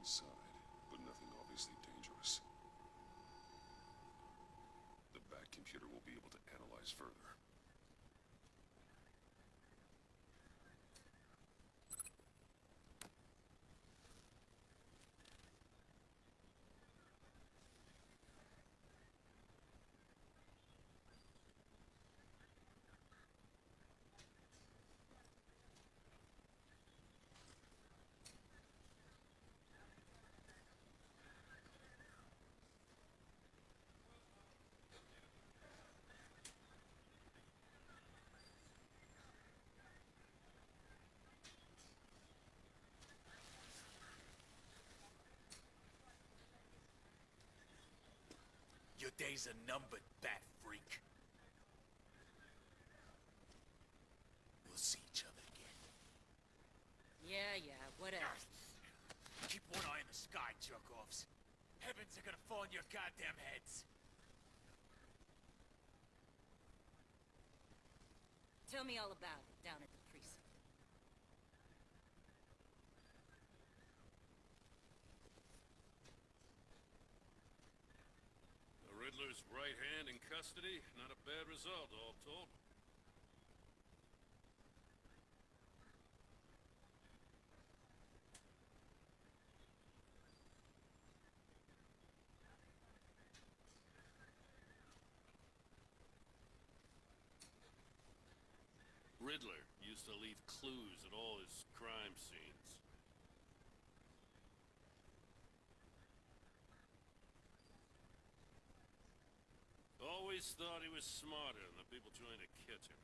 inside, but nothing obviously dangerous. The Bat computer will be able to analyze further. Your days are numbered, bat freak. We'll see each other again. Yeah, whatever. Keep one eye in the sky, jerk-offs. Heavens are gonna fall on your goddamn heads. Tell me all about it down at the precinct. The Riddler's right hand in custody, not a bad result, all told. Riddler used to leave clues at all his crime scenes. Always thought he was smarter than the people trying to catch him.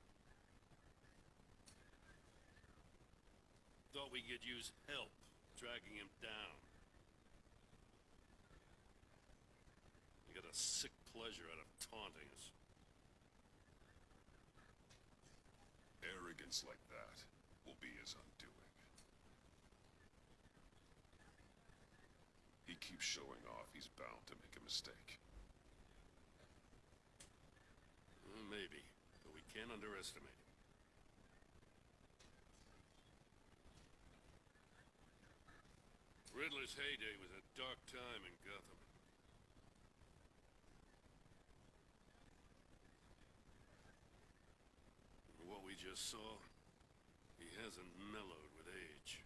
Thought we could use help tracking him down. He got a sick pleasure out of taunting us. Arrogance like that will be his undoing. He keeps showing off, he's bound to make a mistake. Maybe, but we can't underestimate him. Riddler's heyday was a dark time in Gotham. What we just saw, he hasn't mellowed with age.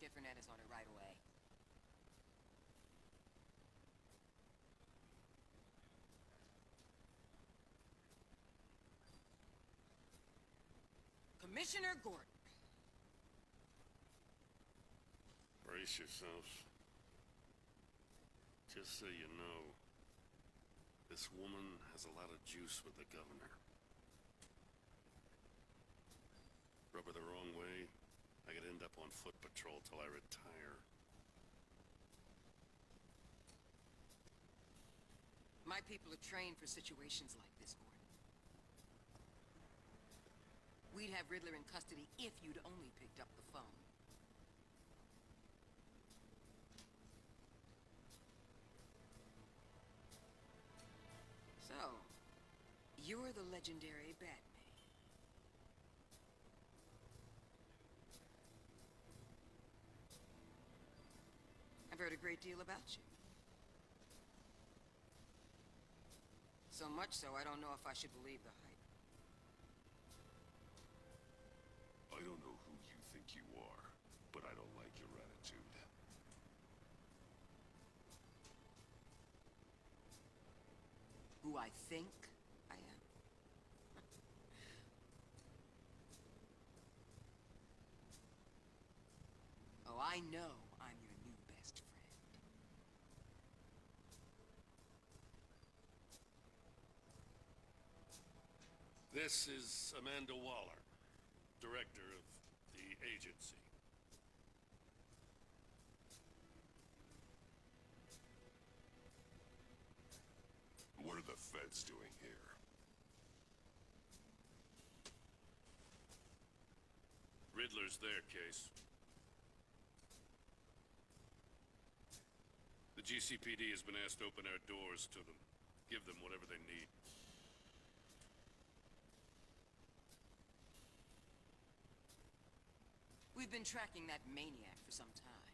Different is on it right away. Commissioner Gordon. Brace yourselves. Just so you know, this woman has a lot of juice with the governor. Rub her the wrong way, I could end up on foot patrol till I retire. My people are trained for situations like this, Gordon. We'd have Riddler in custody if you'd only picked up the phone. So, you're the legendary Batman. I've heard a great deal about you. So much so, I don't know if I should believe the hype. I don't know who you think you are, but I don't like your attitude. Who I think I am? Oh, I know I'm your new best friend. This is Amanda Waller, director of the agency. What are the feds doing here? Riddler's their case. The GCPD has been asked to open our doors to them, give them whatever they need. We've been tracking that maniac for some time.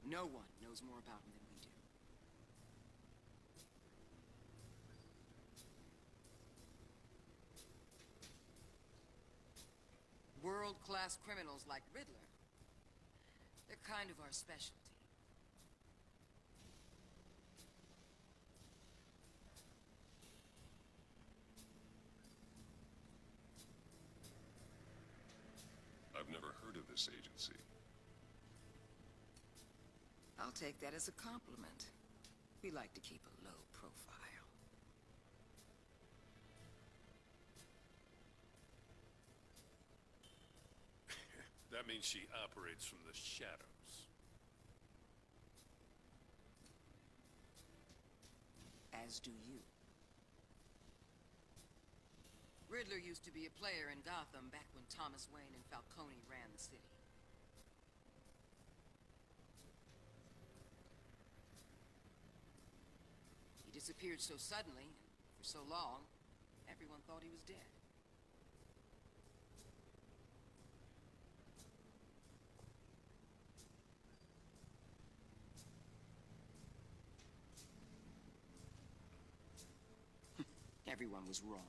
No one knows more about him than we do. World-class criminals like Riddler, they're kind of our specialty. I've never heard of this agency. I'll take that as a compliment. We like to keep a low profile. That means she operates from the shadows. As do you. Riddler used to be a player in Gotham back when Thomas Wayne and Falcone ran the city. He disappeared so suddenly, and for so long, everyone thought he was dead. Everyone was wrong.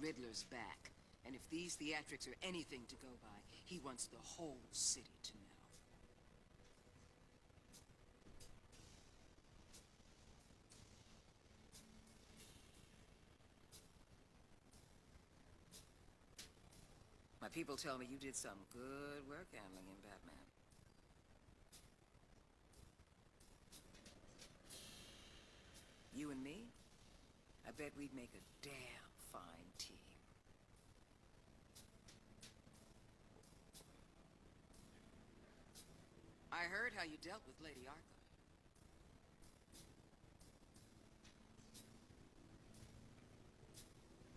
Riddler's back, and if these theatrics are anything to go by, he wants the whole city to know. My people tell me you did some good work handling him, Batman. You and me? I bet we'd make a damn fine team. I heard how you dealt with Lady Arkham.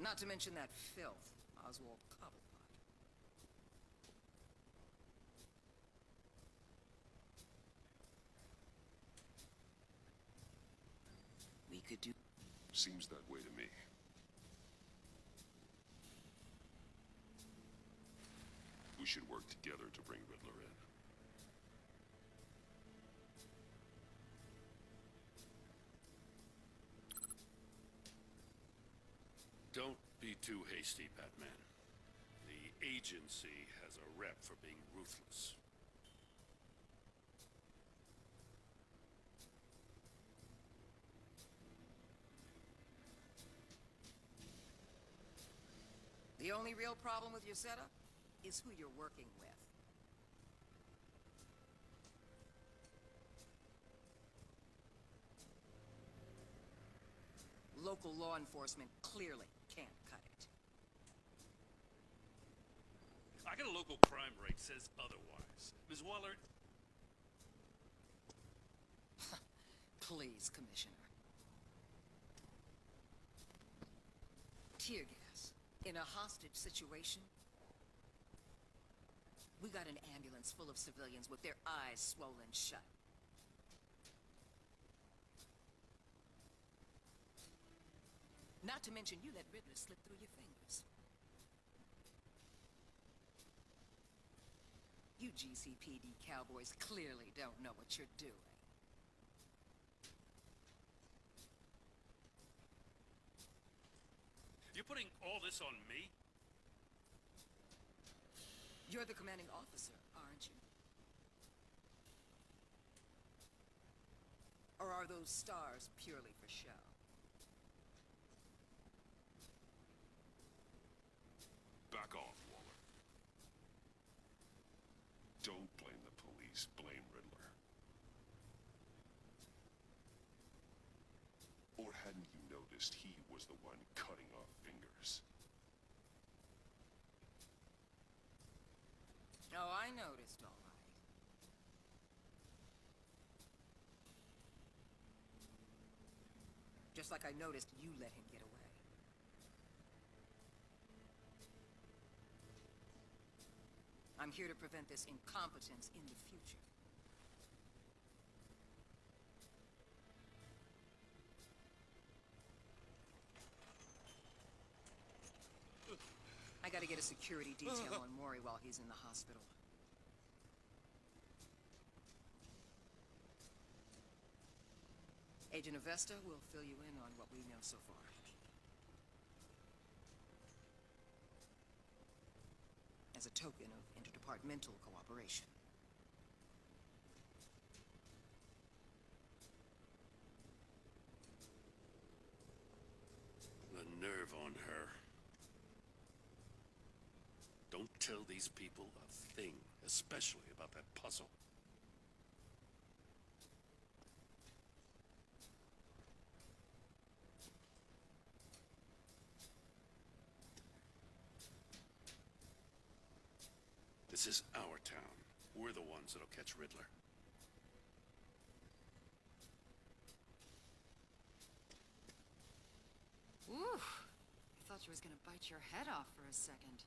Not to mention that filth, Oswald Cobblepot. We could do... Seems that way to me. We should work together to bring Riddler in. Don't be too hasty, Batman. The agency has a rep for being ruthless. The only real problem with your setup is who you're working with. Local law enforcement clearly can't cut it. I got a local crime rate says otherwise. Ms. Waller... Please, Commissioner. Tear gas. In a hostage situation? We got an ambulance full of civilians with their eyes swollen shut. Not to mention you let Riddler slip through your fingers. You GCPD cowboys clearly don't know what you're doing. You're putting all this on me? You're the commanding officer, aren't you? Or are those stars purely for show? Back off, Waller. Don't blame the police, blame Riddler. Or hadn't you noticed he was the one cutting off fingers? Oh, I noticed, all right. Just like I noticed you let him get away. I'm here to prevent this incompetence in the future. gotta get a security detail on Maury while he's in the hospital. Agent Avesta will fill you in on what we know so far. As a token of interdepartmental cooperation. The nerve on her. Don't tell these people a thing, especially about that puzzle. This is our town. We're the ones that'll catch Riddler. Ooh, I thought you was gonna bite your head off for a second.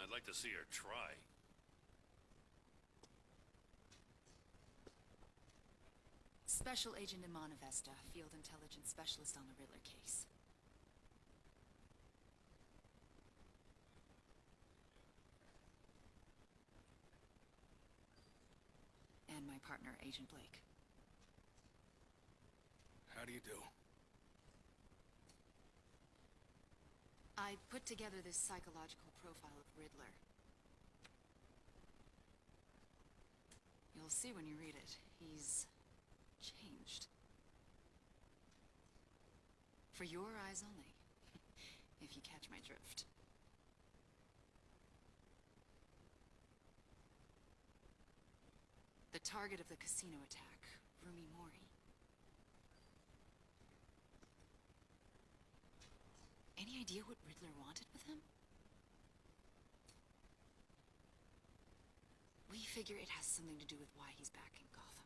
I'd like to see her try. Special Agent Eneym Avesta, Field Intelligence Specialist on the Riddler case. And my partner, Agent Blake. How do you do? I put together this psychological profile of Riddler. You'll see when you read it. He's changed. For your eyes only, if you catch my drift. The target of the casino attack, Rumi Mori. Any idea what Riddler wanted with him? We figure it has something to do with why he's back in Gotham.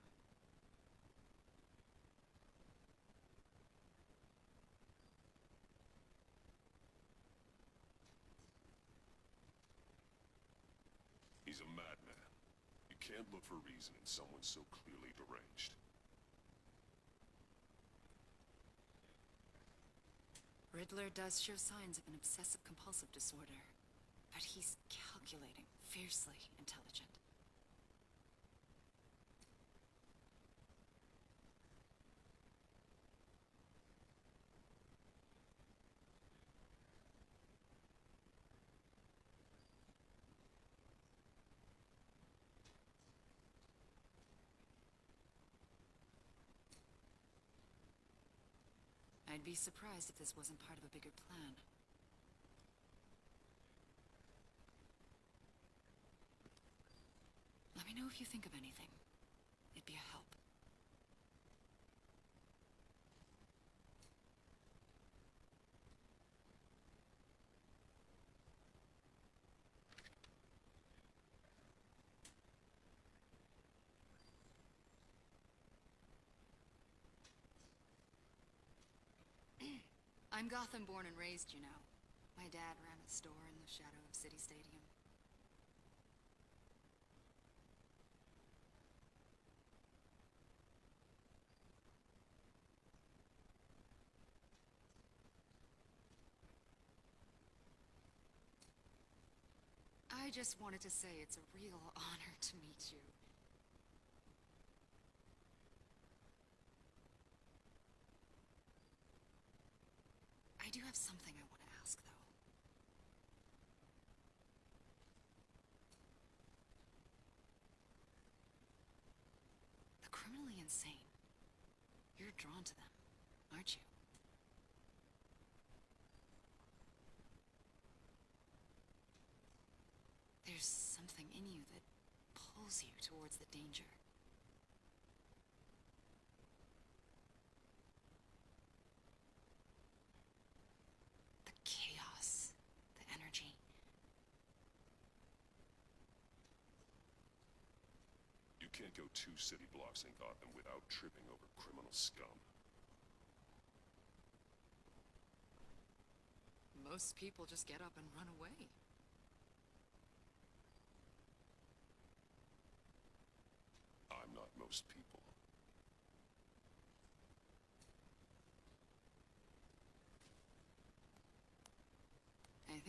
He's a madman. You can't look for reason in someone so clearly deranged. Riddler does show signs of an obsessive-compulsive disorder, but he's calculating, fiercely intelligent. I'd be surprised if this wasn't part of a bigger plan. Let me know if you think of anything. It'd be a help. I'm Gotham born and raised, you know. My dad ran a store in the shadow of City Stadium. I just wanted to say it's a real honor to meet you. I do have something I want to ask, though. The criminally insane. You're drawn to them, aren't you? There's something in you that pulls you towards the danger. The chaos, the energy. You can't go 2 city blocks in Gotham without tripping over criminal scum. Most people just get up and run away. I'm not most people.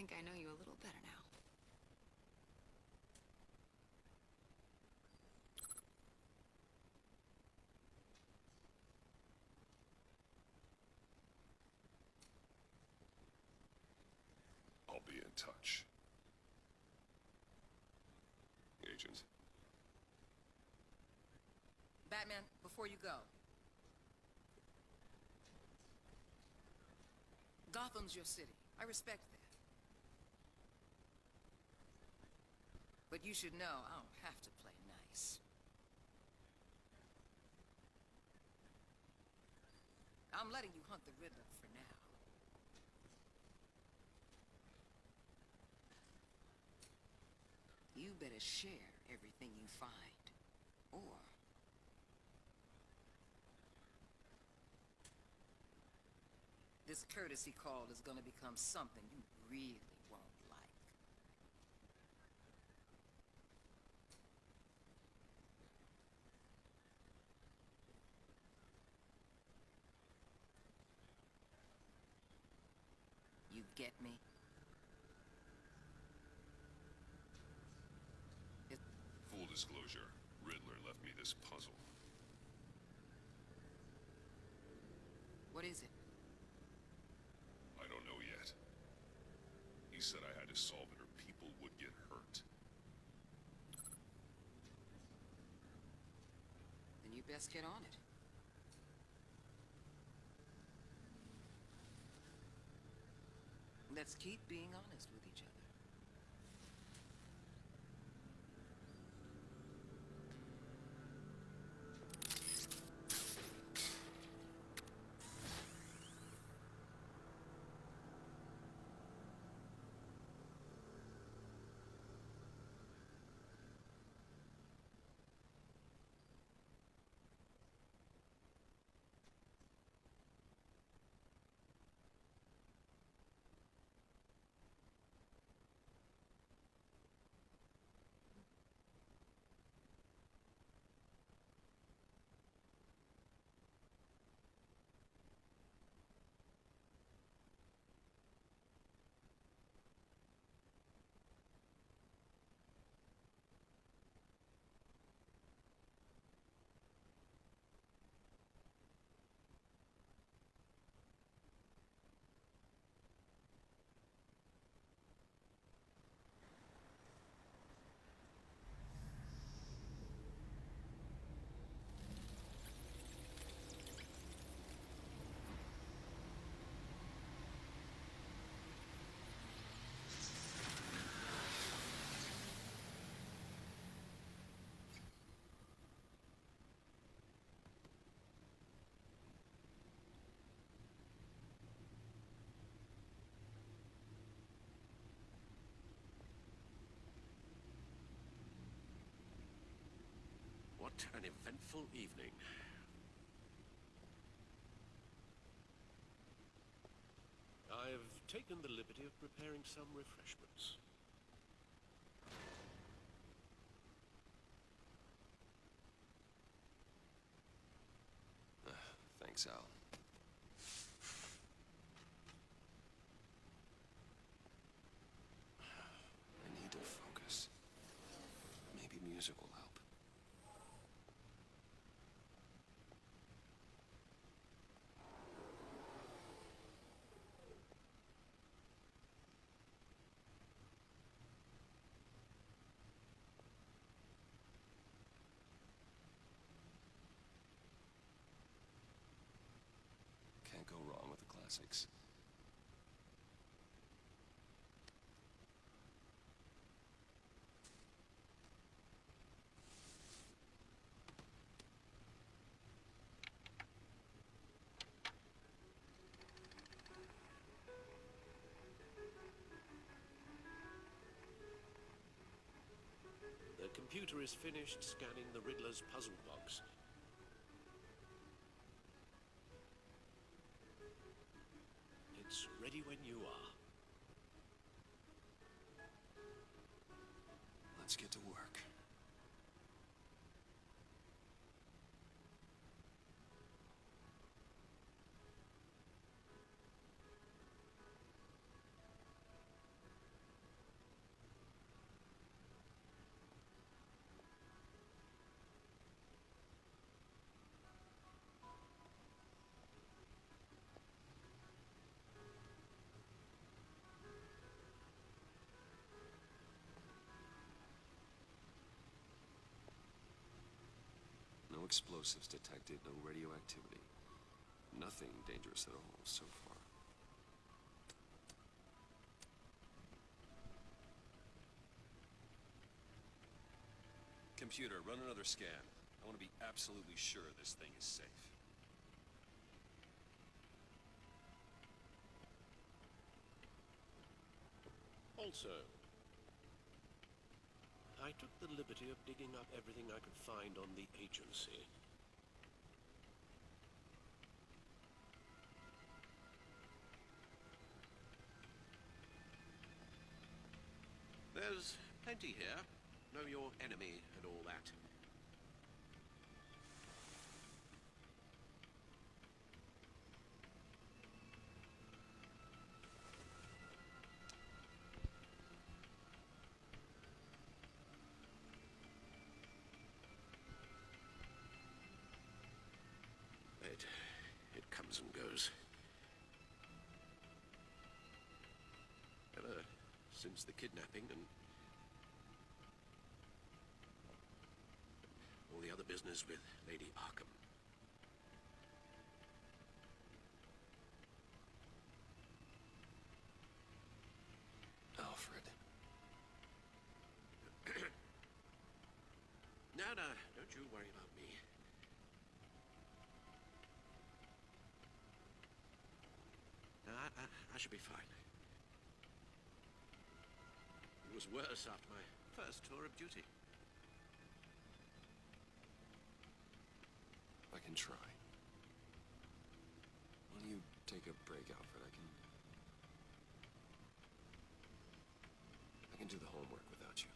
think I know you a little better now. I'll be in touch. Agent. Batman, before you go. Gotham's your city. I respect that. But you should know I don't have to play nice. I'm letting you hunt the Riddler for now. You better share everything you find. Or this courtesy call is gonna become something you really won't like. You get me? Full disclosure, Riddler left me this puzzle. What is it? I don't know yet. He said I had to solve it or people would get hurt. Then you best get on it. Let's keep being honest with each other. What an eventful evening. I've taken the liberty of preparing some refreshments. Thanks, Al. I need to focus. Maybe music will help. Can't go wrong with the classics. The computer is finished scanning the Riddler's puzzle box. It's ready when you are. Let's get to work. explosives detected, no radioactivity. Nothing dangerous at all so far. Computer, run another scan. I want to be absolutely sure this thing is safe. Also, I took the liberty of digging up everything I could find on the agency. There's plenty here. Know your enemy and all that. It comes and goes. Ever since the kidnapping and all the other business with Lady Arkham. Alfred. No, don't you worry about me. No, I should be fine. It was worse after my first tour of duty. I can try. Why don't you take a break, Alfred? I can do the homework without you.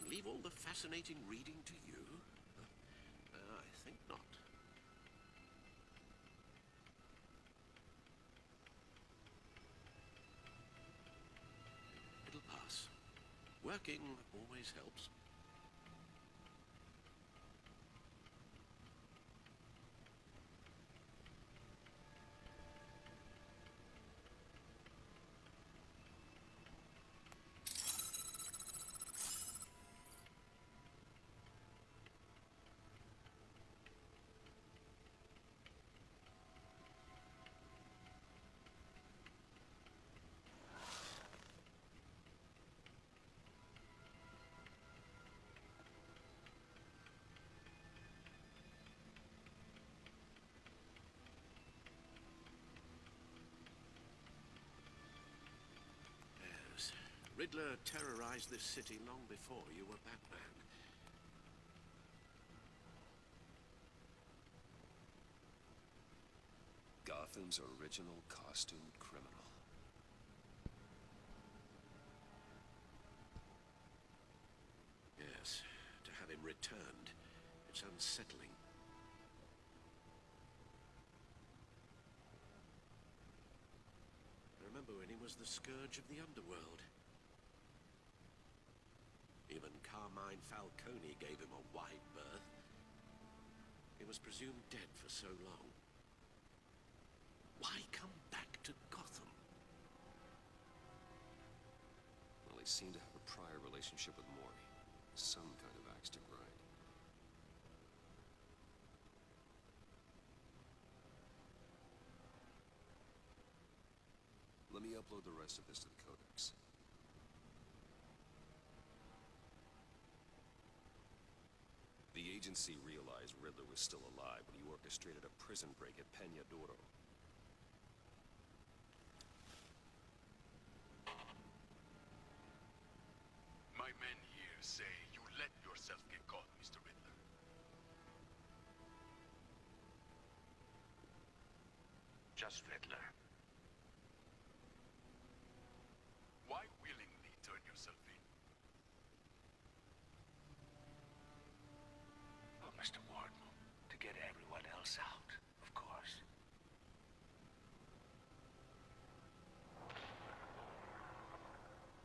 Leave all the fascinating reading to you? I think not. It'll pass. Working always helps. Yes. Riddler terrorized this city long before you were Batman. Gotham's original costumed criminal. Yes, to have him returned, it's unsettling. I remember when he was the scourge of the underworld. Even Carmine Falcone gave him a wide berth. He was presumed dead for so long. Why come back to Gotham? Well, he seemed to have a prior relationship with Maury. Some kind of axe to grind. Let me upload the rest of this to the Codex. The agency realized Riddler was still alive when he orchestrated a prison break at Peña Duro. My men here say you let yourself get caught, Mr. Riddler. Just Riddler. Why willingly turn yourself in? Oh, Mr. Warden, to get everyone else out, of course.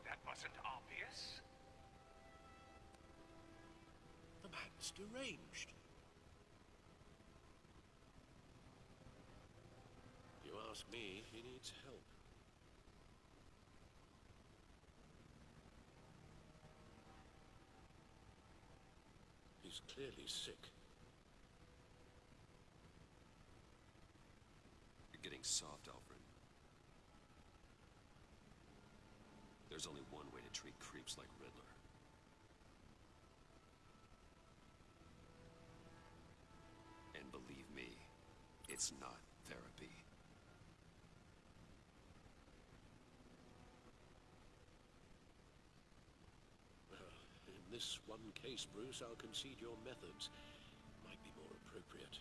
That wasn't obvious. The man's deranged. You ask me, he needs help. He's clearly sick. You're getting soft, Alfred. There's only one way to treat creeps like Riddler. And believe me, it's not therapy. Well, in this one case, Bruce, I'll concede your methods might be more appropriate.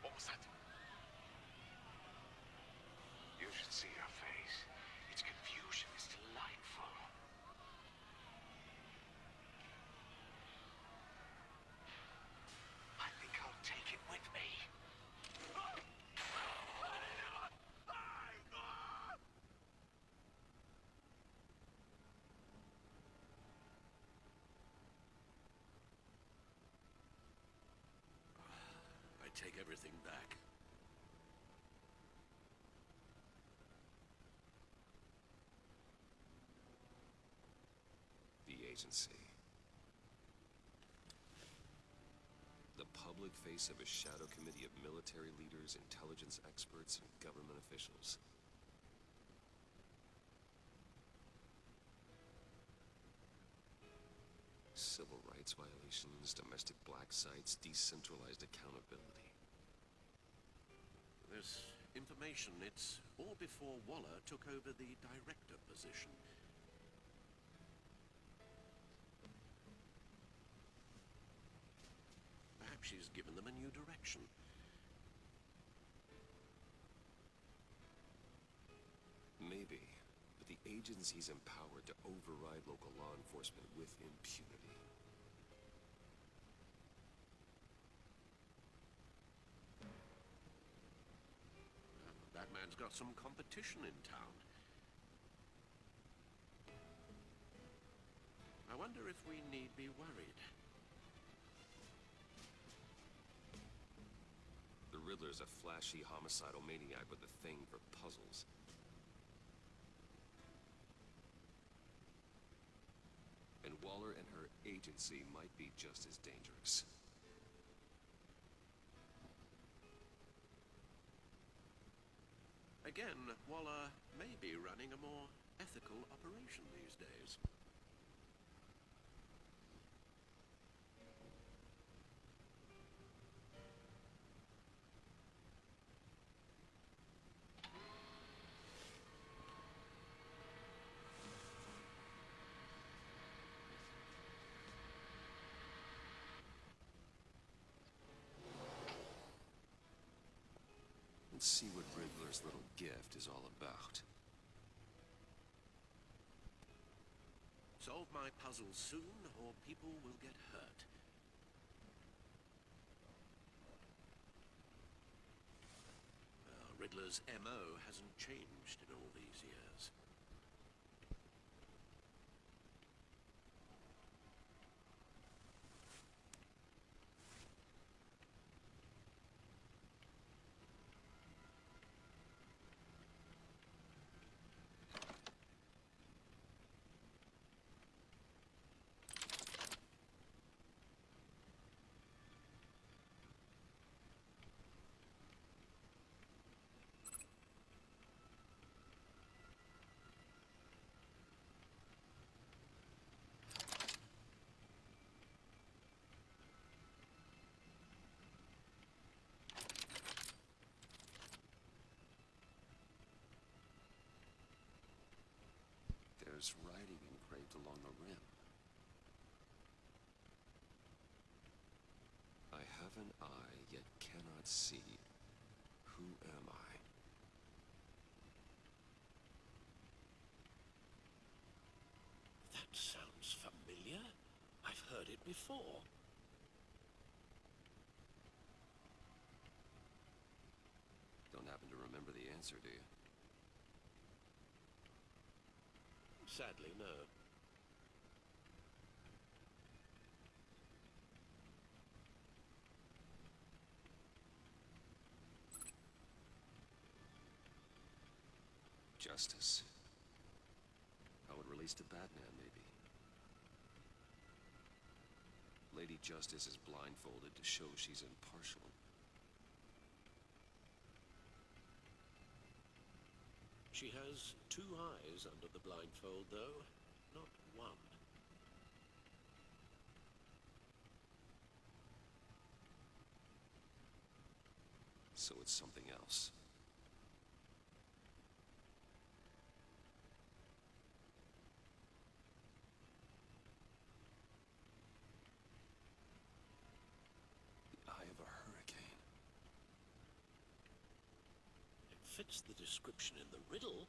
What was that? You should see her face. Its confusion is delightful. I think I'll take it with me. I take everything back. The agency. The public face of a shadow committee of military leaders, intelligence experts, and government officials. Civil rights violations, domestic black sites, decentralized accountability. This information, it's all before Waller took over the director position. Perhaps she's given them a new direction. Maybe, but the agency's empowered to override local law enforcement with impunity. That man's got some competition in town. I wonder if we need be worried. The Riddler's a flashy homicidal maniac with a thing for puzzles. And Waller and her agency might be just as dangerous. Again, Waller may be running a more ethical operation these days. Let's see what Riddler's little gift is all about. Solve my puzzle soon, or people will get hurt. Riddler's MO hasn't changed in all these years. There's writing engraved along the rim. I have an eye, yet cannot see. Who am I? That sounds familiar. I've heard it before. Don't happen to remember the answer, do you? Sadly, no. Justice. How it relates to Batman, maybe. Lady Justice is blindfolded to show she's impartial. She has two eyes under the blindfold, though, not one. So it's something else. The eye of a hurricane. It fits the description in the riddle,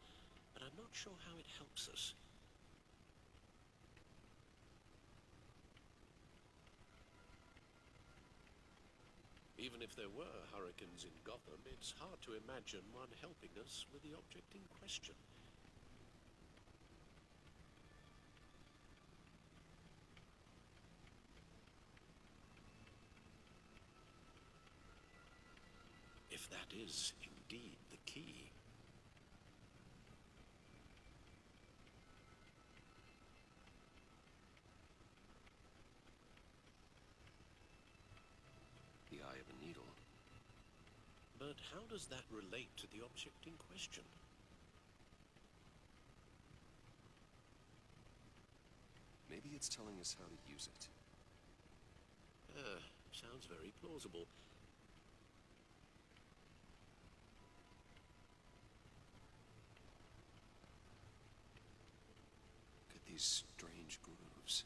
but I'm not sure how it helps us. Even if there were hurricanes in Gotham, it's hard to imagine one helping us with the object in question. If that is indeed the key. The eye of a needle. But how does that relate to the object in question? Maybe it's telling us how to use it. Sounds very plausible. Look at these strange grooves.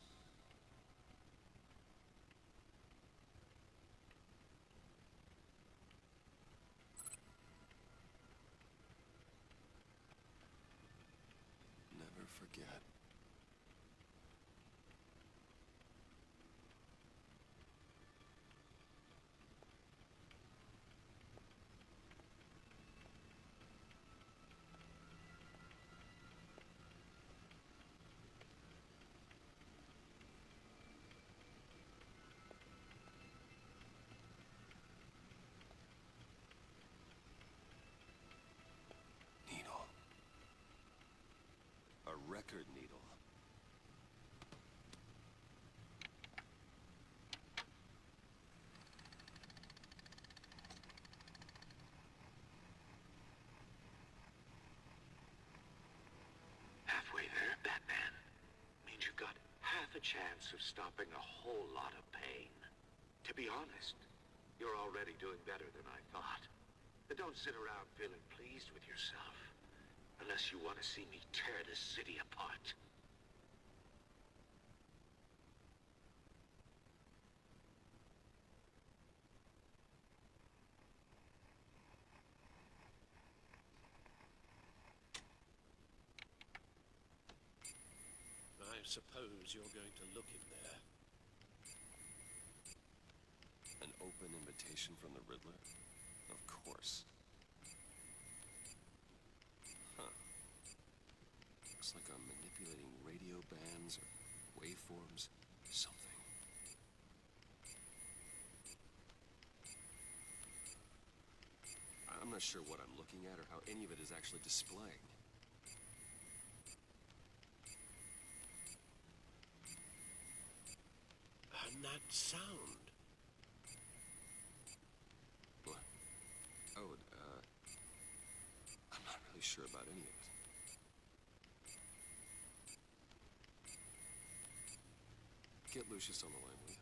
Never forget. Needle. A record needle. Halfway there, Batman. Means you got half a chance of stopping a whole lot of pain. To be honest, you're already doing better than I thought. But don't sit around feeling pleased with yourself. Unless you want to see me tear this city apart. I suppose you're going to look in there. An open invitation from the Riddler? Of course. Huh. Looks like I'm manipulating radio bands or waveforms. Something. I'm not sure what I'm looking at or how any of it is actually displaying. And that sound. What? Oh, I'm not really sure about any of it. Get Lucius on the line, will you?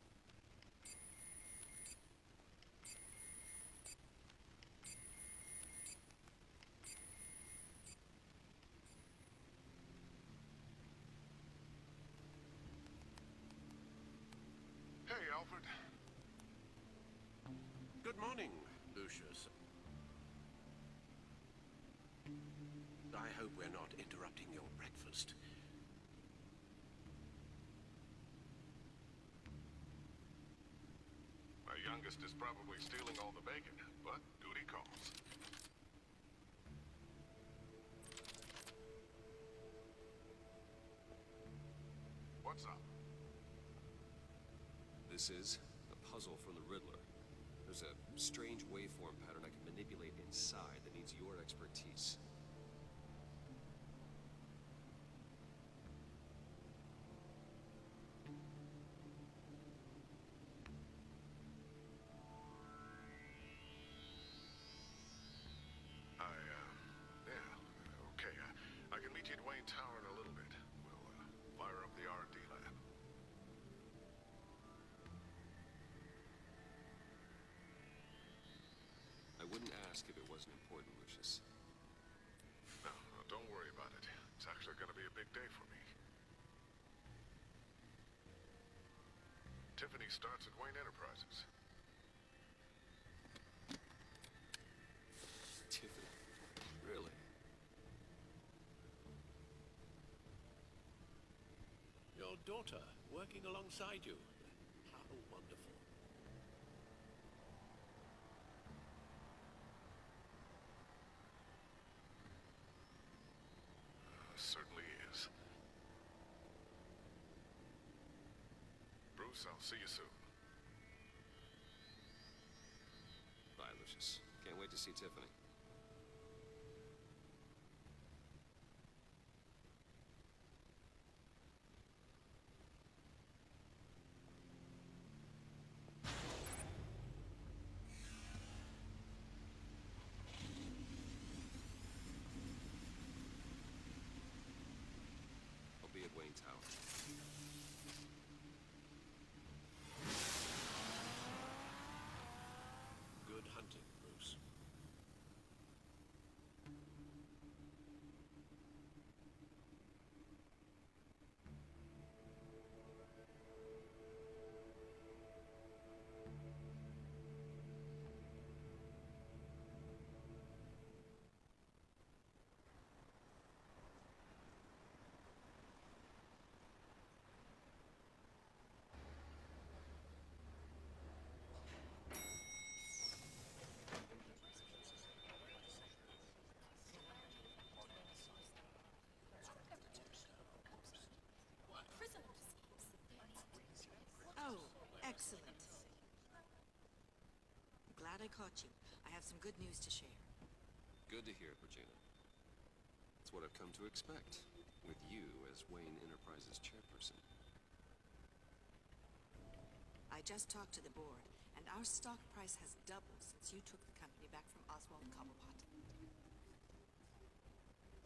Hey, Alfred. Good morning, Lucius. I hope we're not interrupting your breakfast. My youngest is probably stealing all the bacon, but duty calls. What's up? This is a puzzle from the Riddler. There's a strange waveform pattern I can manipulate inside that needs your expertise. ask if it wasn't important, Lucius. No, no, don't worry about it. It's actually gonna be a big day for me. Tiffany starts at Wayne Enterprises. Tiffany? Really? Your daughter working alongside you. How wonderful. Certainly is. Bruce, I'll see you soon. Bye, Lucius. Can't wait to see Tiffany. I'll be at Wayne Tower. Good hunting, Bruce. Oh, excellent. Glad I caught you. I have some good news to share. Good to hear it, Regina. It's what I've come to expect, with you as Wayne Enterprises chairperson. I just talked to the board, and our stock price has doubled since you took the company back from Oswald Cobblepot.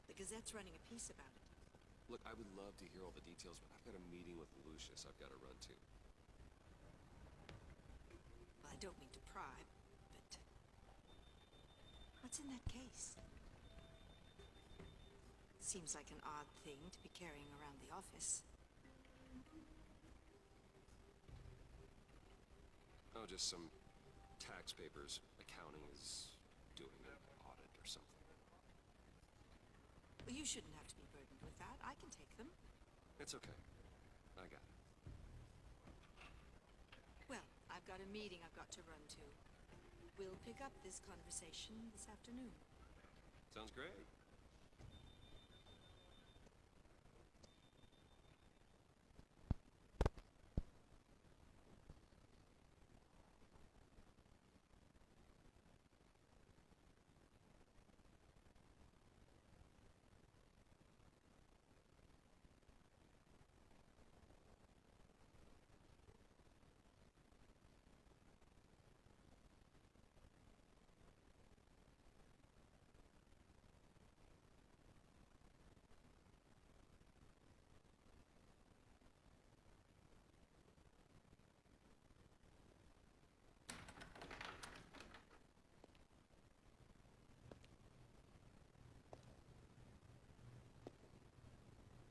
The Gazette's running a piece about it. Look, I would love to hear all the details, but I've got a meeting with Lucius I've got to run to. Well, I don't mean to pry, but what's in that case? Seems like an odd thing to be carrying around the office. Oh, just some tax papers. Accounting is doing an audit or something. Well, you shouldn't have to be burdened with that. I can take them. It's okay. I got it. Well, I've got a meeting I've got to run to. We'll pick up this conversation this afternoon. Sounds great.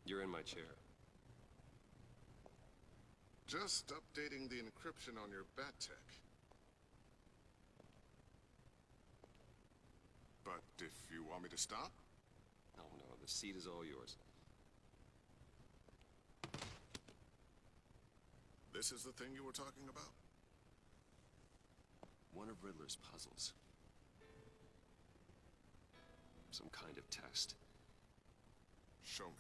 You're in my chair. Just updating the encryption on your bat tech. But if you want me to stop? Oh no, the seat is all yours. This is the thing you were talking about? One of Riddler's puzzles. Some kind of test. Show me.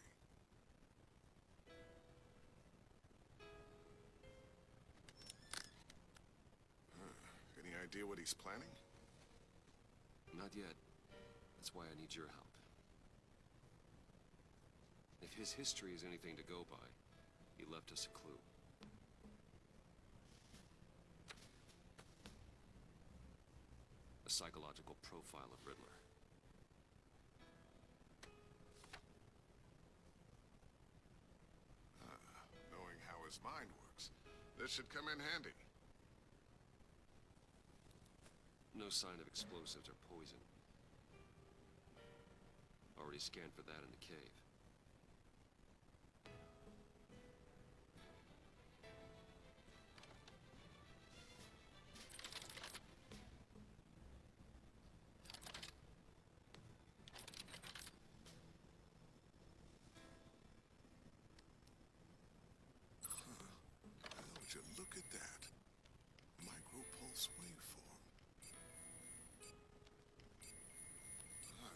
Any idea what he's planning? Not yet. That's why I need your help. If his history is anything to go by, he left us a clue. A psychological profile of Riddler. Knowing how his mind works, this should come in handy. No sign of explosives or poison. Already scanned for that in the cave. Would you look at that? Micropulse waveform.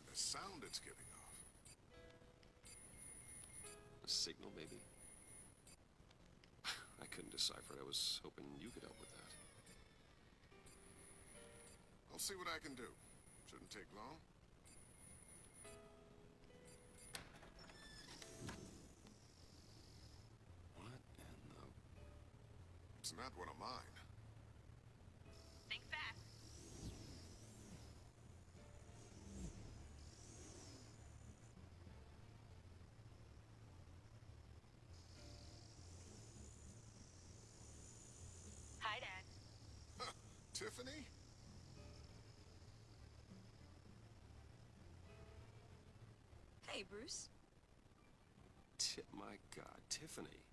The sound it's giving off. A signal, maybe? I couldn't decipher it. I was hoping you could help with that. I'll see what I can do. Shouldn't take long. What in the... It's not one of mine. Think fast. Hi, Dad. Tiffany? Hey, Bruce. My God, Tiffany.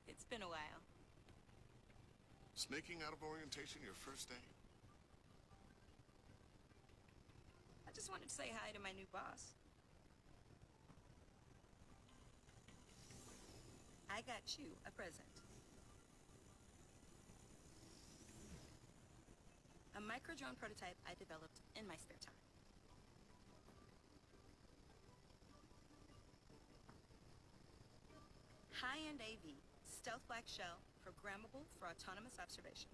It's been a while. Sneaking out of orientation your first day? I just wanted to say hi to my new boss. I got you a present. A micro-drone prototype I developed in my spare time. High-end AV, stealth black shell, programmable for autonomous observation.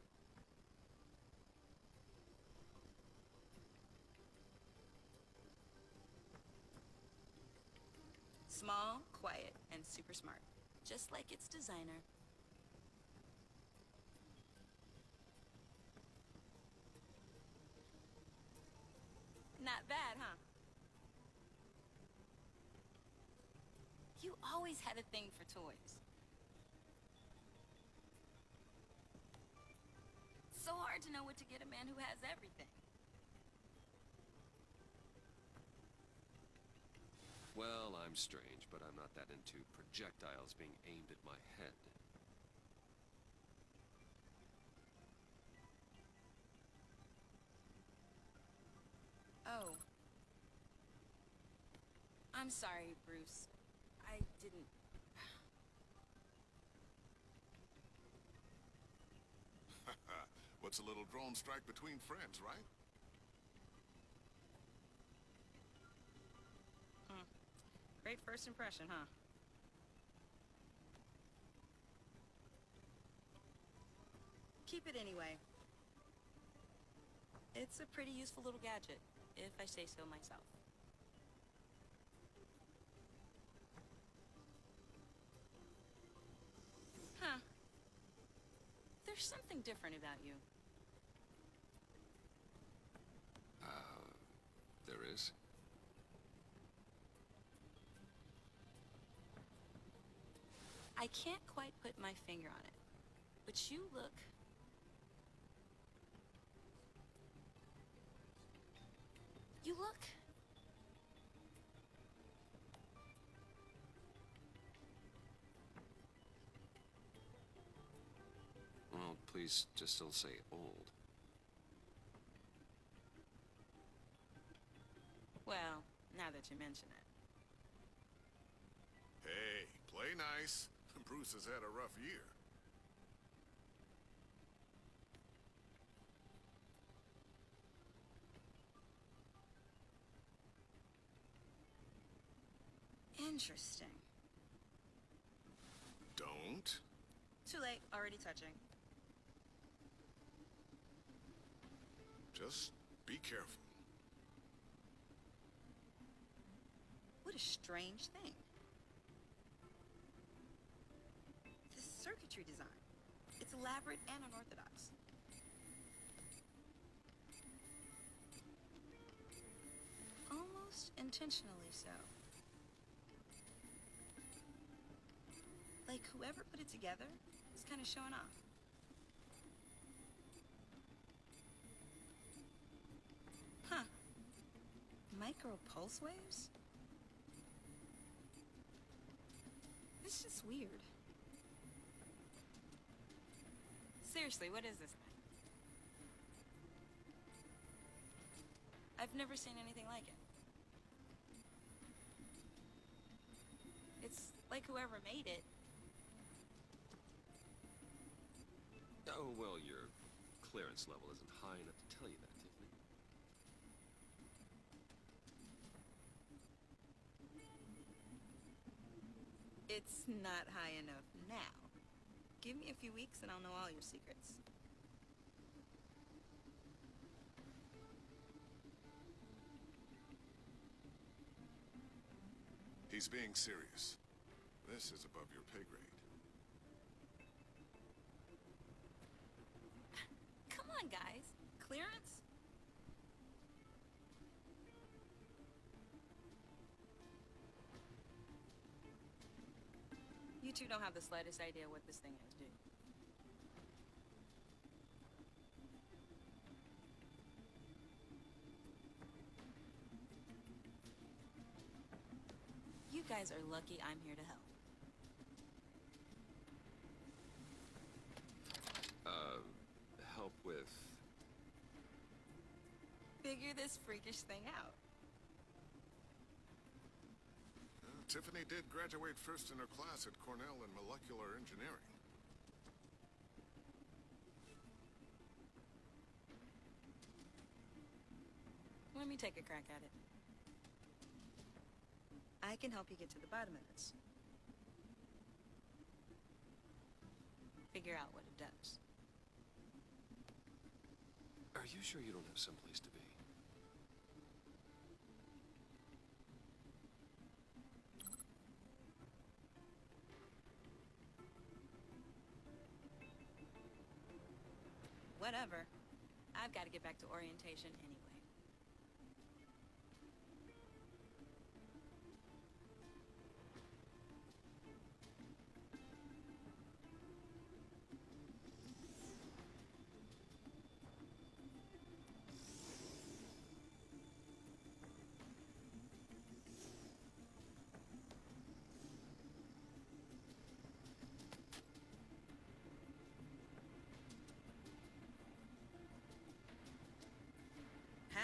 Small, quiet, and super smart. Just like its designer. Not bad, huh? You always had a thing for toys. So hard to know what to get a man who has everything. Well, I'm strange, but I'm not that into projectiles being aimed at my head. Oh. I'm sorry, Bruce. I didn't... What's a little drone strike between friends, right? Great first impression, huh? Keep it anyway. It's a pretty useful little gadget, if I say so myself. Huh. There's something different about you. There is? I can't quite put my finger on it, but you look... You look... Well, please just don't say old. Well, now that you mention it. Hey, play nice. Bruce has had a rough year. Interesting. Don't. Too late, already touching. Just be careful. What a strange thing. This circuitry design. It's elaborate and unorthodox. Almost intentionally so. Like whoever put it together is kind of showing off. Micro pulse waves? This is weird. Seriously, what is this thing? I've never seen anything like it. It's like whoever made it. Oh, well, your clearance level isn't high enough to tell you that, Tiffany. It's not high enough now. Give me a few weeks and I'll know all your secrets. He's being serious. This is above your pay grade. Come on, guys. Clearance? You two don't have the slightest idea what this thing is, do you? You guys are lucky I'm here to help. Help with... Figure this freakish thing out. Tiffany did graduate first in her class at Cornell in molecular engineering. Let me take a crack at it. I can help you get to the bottom of this. Figure out what it does. Are you sure you don't have someplace to be? Whatever. I've got to get back to orientation anyway.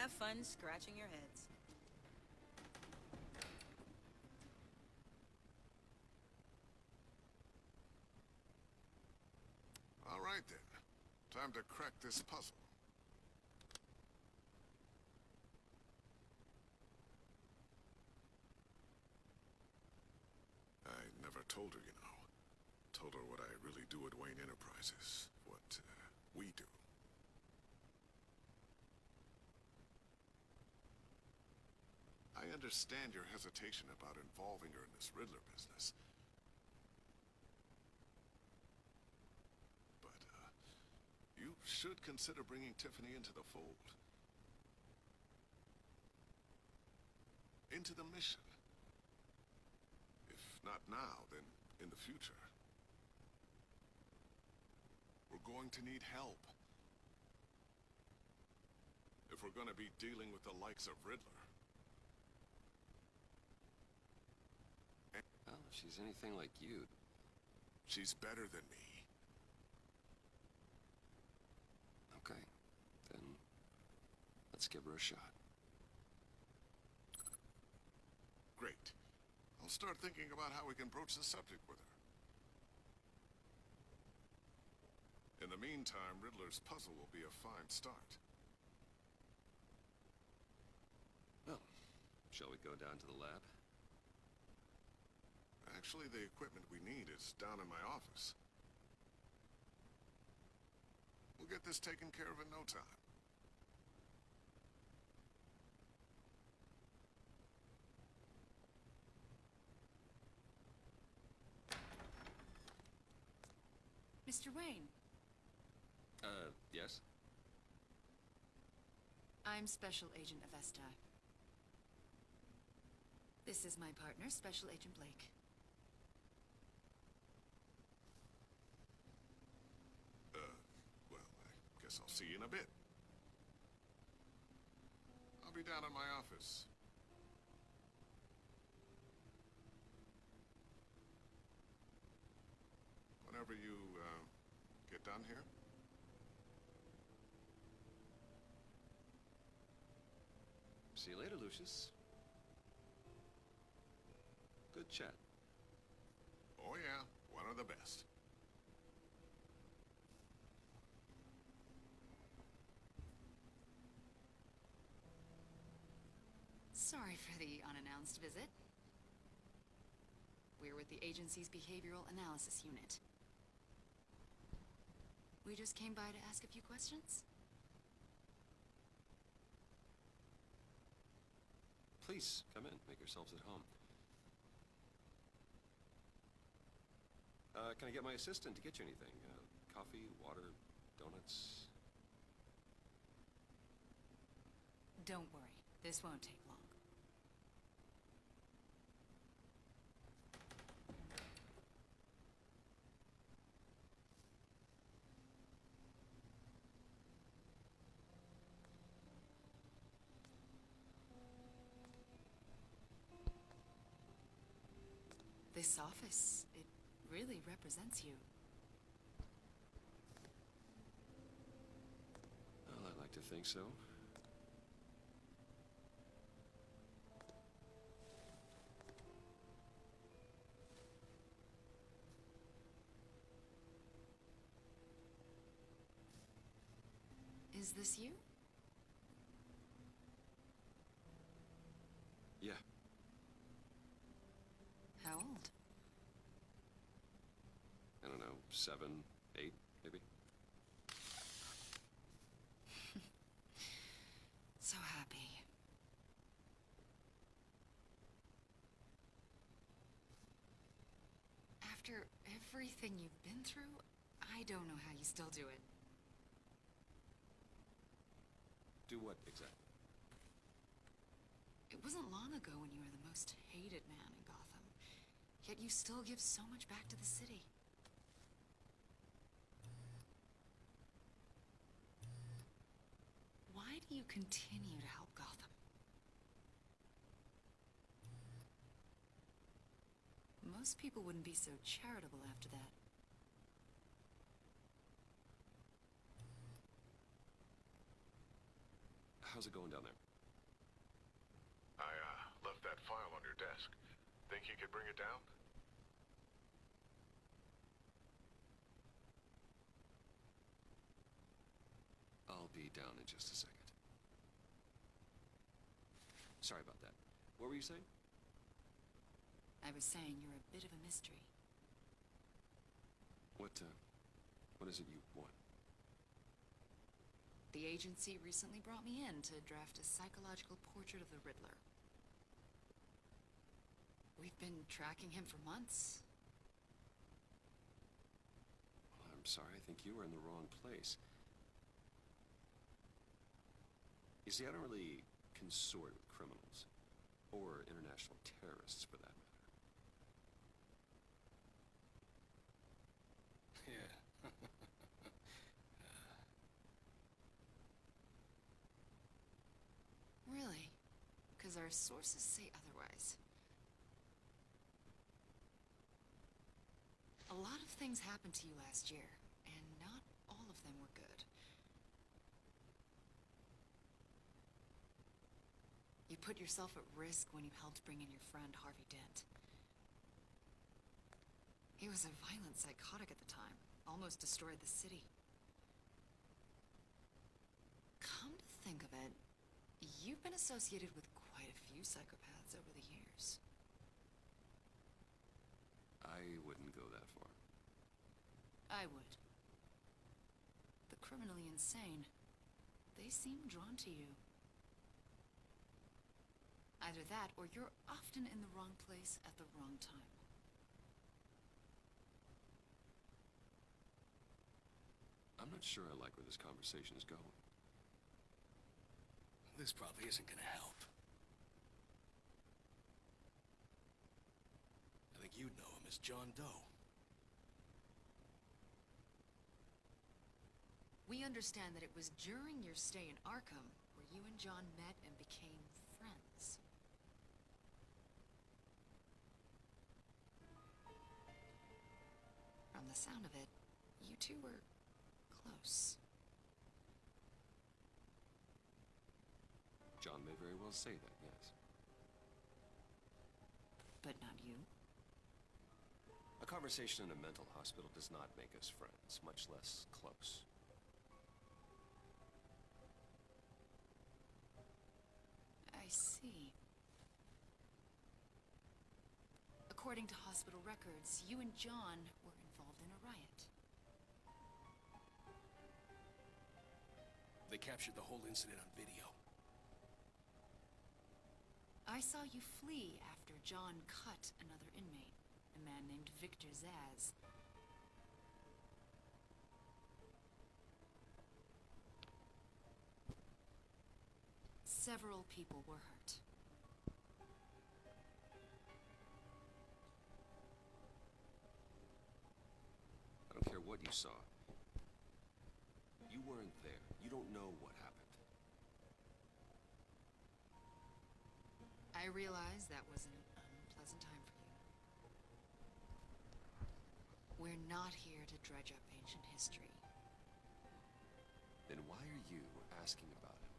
Have fun scratching your heads. All right, then. Time to crack this puzzle. I never told her, you know. Told her what I really do at Wayne Enterprises. What we do. I understand your hesitation about involving her in this Riddler business. But, you should consider bringing Tiffany into the fold. Into the mission. If not now, then in the future. We're going to need help. If we're going to be dealing with the likes of Riddler. Well, if she's anything like you... She's better than me. Okay, then let's give her a shot. Great. I'll start thinking about how we can broach the subject with her. In the meantime, Riddler's puzzle will be a fine start. Well, shall we go down to the lab? Actually, the equipment we need is down in my office. We'll get this taken care of in no time. Mr. Wayne. Yes? I'm Special Agent Avesta. This is my partner, Special Agent Blake. Well, I guess I'll see you in a bit. I'll be down in my office whenever you, get done here. See you later, Lucius. Good chat. Oh yeah, one of the best. Sorry for the unannounced visit. We're with the agency's behavioral analysis unit. We just came by to ask a few questions. Please, come in. Make yourselves at home. Can I get my assistant to get you anything? Coffee, water, donuts? Don't worry, this won't take long. This office, it really represents you. Well, I like to think so. Is this you? Yeah. How old? I don't know, 7, 8, maybe? So happy. After everything you've been through, I don't know how you still do it. Do what, exactly? It wasn't long ago when you were the most hated man in Gotham, yet you still give so much back to the city. Why do you continue to help Gotham? Most people wouldn't be so charitable after that. How's it going down there? I, left that file on your desk. Think you could bring it down? I'll be down in just a second. Sorry about that. What were you saying? I was saying you're a bit of a mystery. What is it you want? The agency recently brought me in to draft a psychological portrait of the Riddler. We've been tracking him for months. Well, I'm sorry, I think you were in the wrong place. You see, I don't really consort with criminals, or international terrorists, for that matter. Yeah. Really? Because our sources say otherwise. A lot of things happened to you last year, and not all of them were good. You put yourself at risk when you helped bring in your friend Harvey Dent. He was a violent psychotic at the time, almost destroyed the city. Come to think of it, you've been associated with quite a few psychopaths over the years. I wouldn't go that far. I would. The criminally insane, they seem drawn to you. Either that, or you're often in the wrong place at the wrong time. I'm not sure I like where this conversation is going. This probably isn't gonna help. I think you'd know him as John Doe. We understand that it was during your stay in Arkham where you and John met and became friends. From the the sound of it, you two were close. John may very well say that, yes. But not you. A conversation in a mental hospital does not make us friends, much less close. I see. According to hospital records, you and John were involved in a riot. They captured the whole incident on video. I saw you flee after John cut another inmate, a man named Victor Zaz. Several people were hurt. I don't care what you saw. You weren't there. You don't know what happened. I realize that was an unpleasant time for you. We're not here to dredge up ancient history. Then why are you asking about him?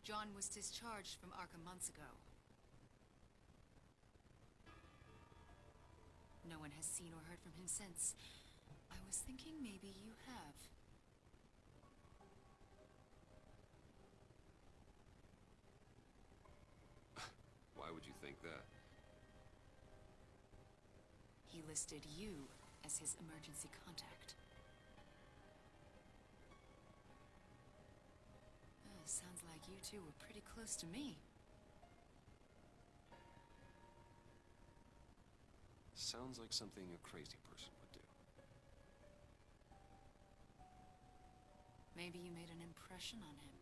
John was discharged from Arkham months ago. No one has seen or heard from him since. I was thinking maybe you have. Why would you think that? He listed you as his emergency contact. Sounds like you two were pretty close to me. Sounds like something a crazy person would do. Maybe you made an impression on him.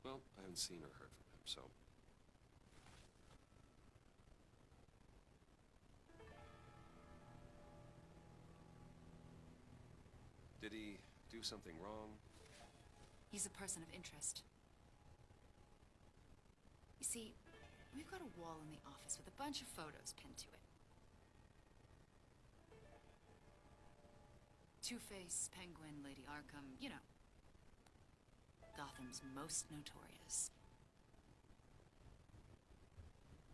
Well, I haven't seen or heard from him, so... Did he do something wrong? He's a person of interest. You see, we've got a wall in the office with a bunch of photos pinned to it. Two-Face, Penguin, Lady Arkham, you know. Gotham's most notorious.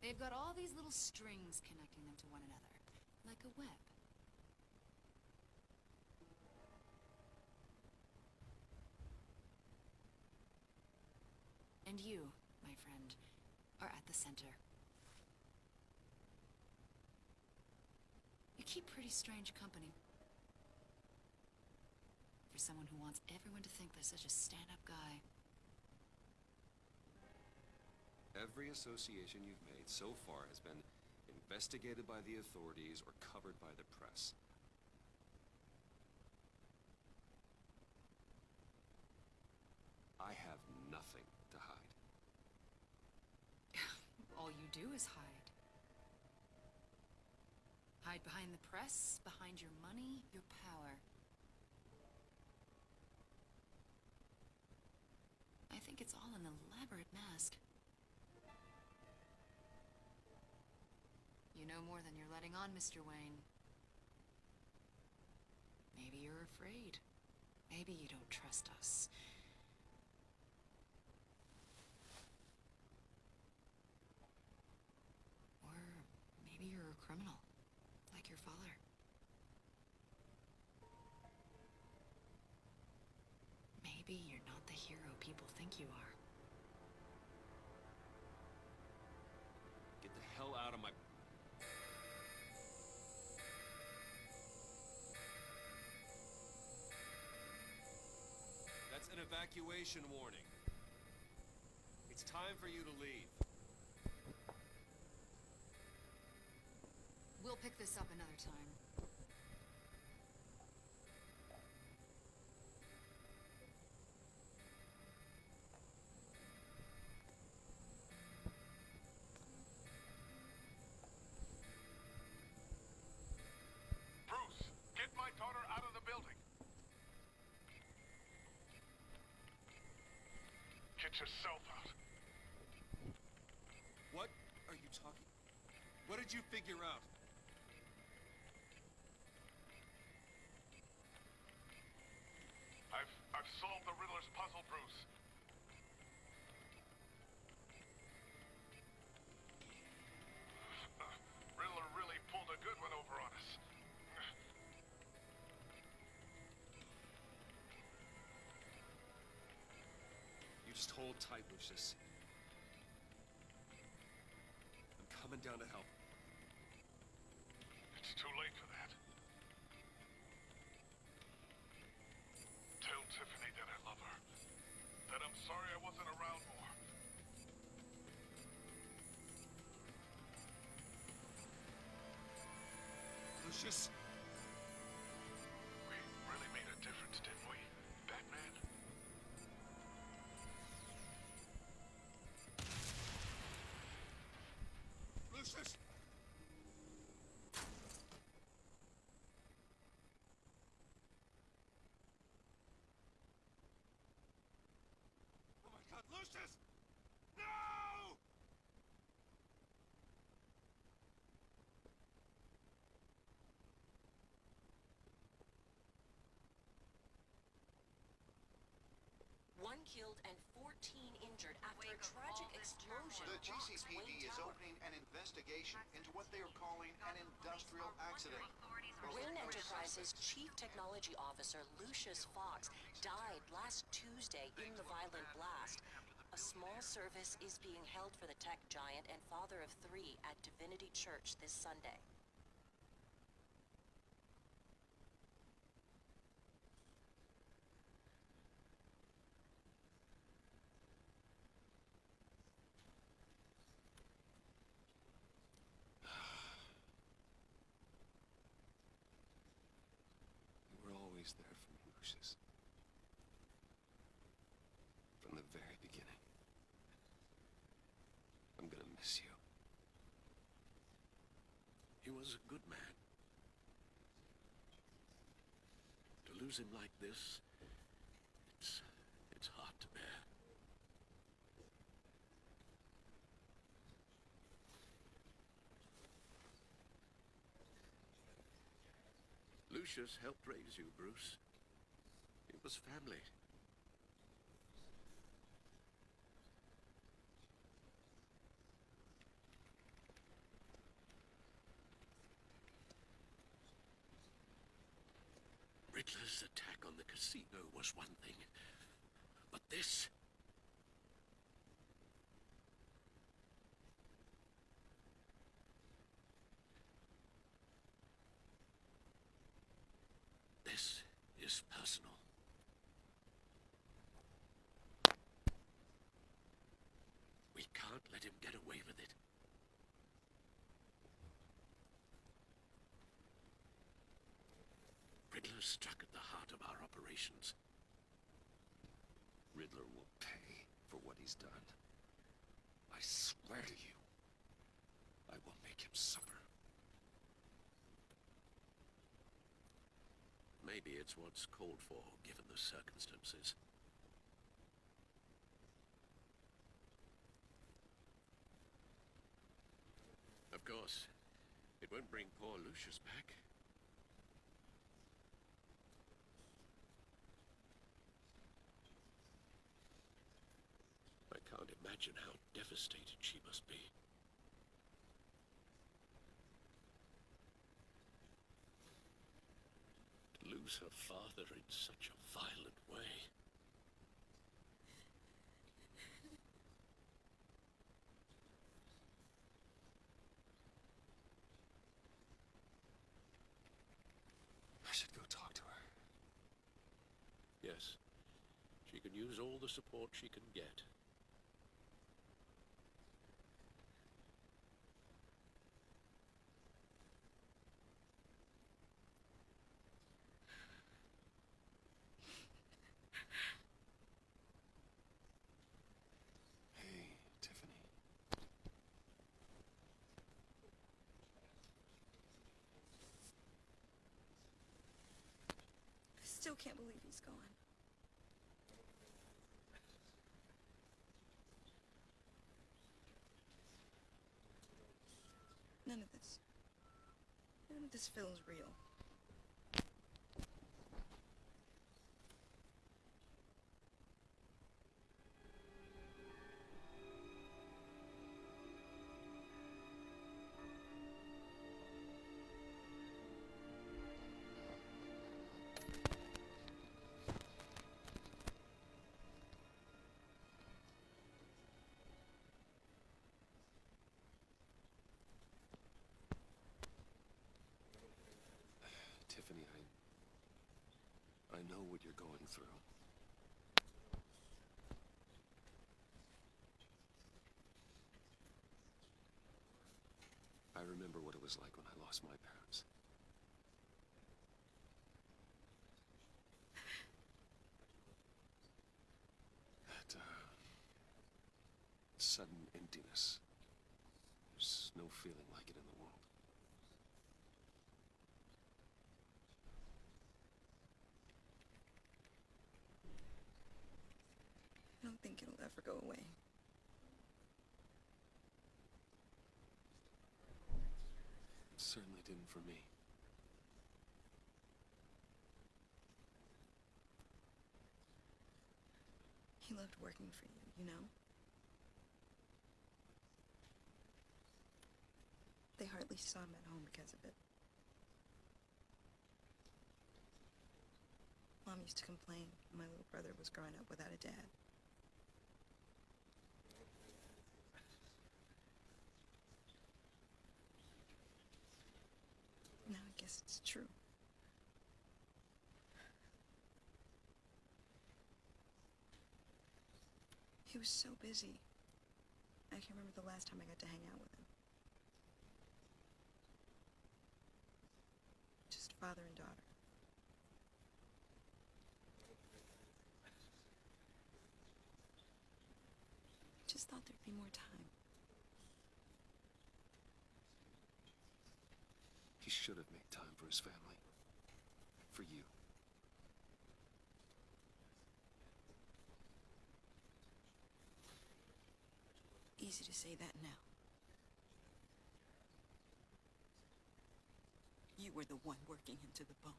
They've got all these little strings connecting them to one another, like a web. And you, my friend, are at the center. You keep pretty strange company. For someone who wants everyone to think they're such a stand-up guy. Every association you've made so far has been investigated by the authorities or covered by the press. I have nothing to hide. All you do is hide. Hide behind the press, behind your money, your power. I think it's all an elaborate mask. You know more than you're letting on, Mr. Wayne. Maybe you're afraid. Maybe you don't trust us. Or maybe you're a criminal, like your father. Maybe you're not the hero people think you are. Get the hell out of my... That's an evacuation warning. It's time for you to leave. We'll pick this up another time. Bruce, get my daughter out of the building. Get yourself out. What are you talking... What did you figure out? I've solved the Riddler's puzzle, Bruce. Riddler really pulled a good one over on us. You just hold tight, Lucius. I'm coming down to help. It's too late for that. Tell Tiffany that I love her. That I'm sorry I wasn't around more. Lucius? We really made a difference, didn't we, Batman? Lucius! Oh my God, Lucius! No! One killed and 14 injured after a tragic explosion. The GCPD is opening an investigation into what they are calling an industrial accident. Rain Enterprises Chief Technology Officer Lucius Fox died last Tuesday in the violent blast. A small service is being held for the tech giant and father of 3 at Divinity Church this Sunday. You were always there for me, Lucius. From the very beginning. I'm gonna miss you. He was a good man. To lose him like this, it's hard to bear. Lucius helped raise you, Bruce. It was family. Riddler's attack on the casino was one thing, but this... This is personal. We can't let him get away with it. Riddler struck at the heart of our operations. Riddler will pay for what he's done. I swear to you, I will make him suffer. Maybe it's what's called for, given the circumstances. Of course, it won't bring poor Lucius back. I can't imagine how devastated she must be. To lose her father in such a violent way. I should go talk to her. Yes, she can use all the support she can get. Hey, Tiffany. I still can't believe he's gone. None of This feels real. Tiffany, I know what you're going through. I remember what it was like when I lost my parents. That, sudden emptiness. There's no feeling like it in the world. I don't think it'll ever go away. It certainly didn't for me. He loved working for you, you know? They hardly saw him at home because of it. Mom used to complain my little brother was growing up without a dad. Now I guess it's true. He was so busy. I can't remember the last time I got to hang out with him. Just father and daughter. Just thought there'd be more time. He should have made time for his family. For you. Easy to say that now. You were the one working him to the bone.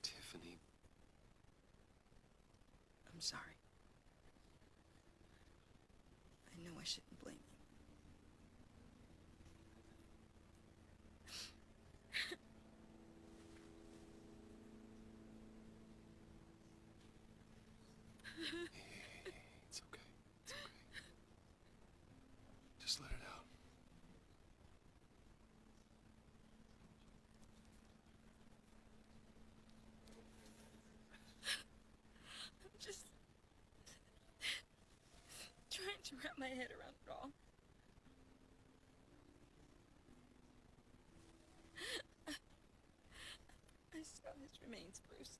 Tiffany. I'm sorry. I know I shouldn't blame you. It's okay. It's okay. Just let it out. I'm just trying to wrap my head around it all. I saw his remains, Bruce.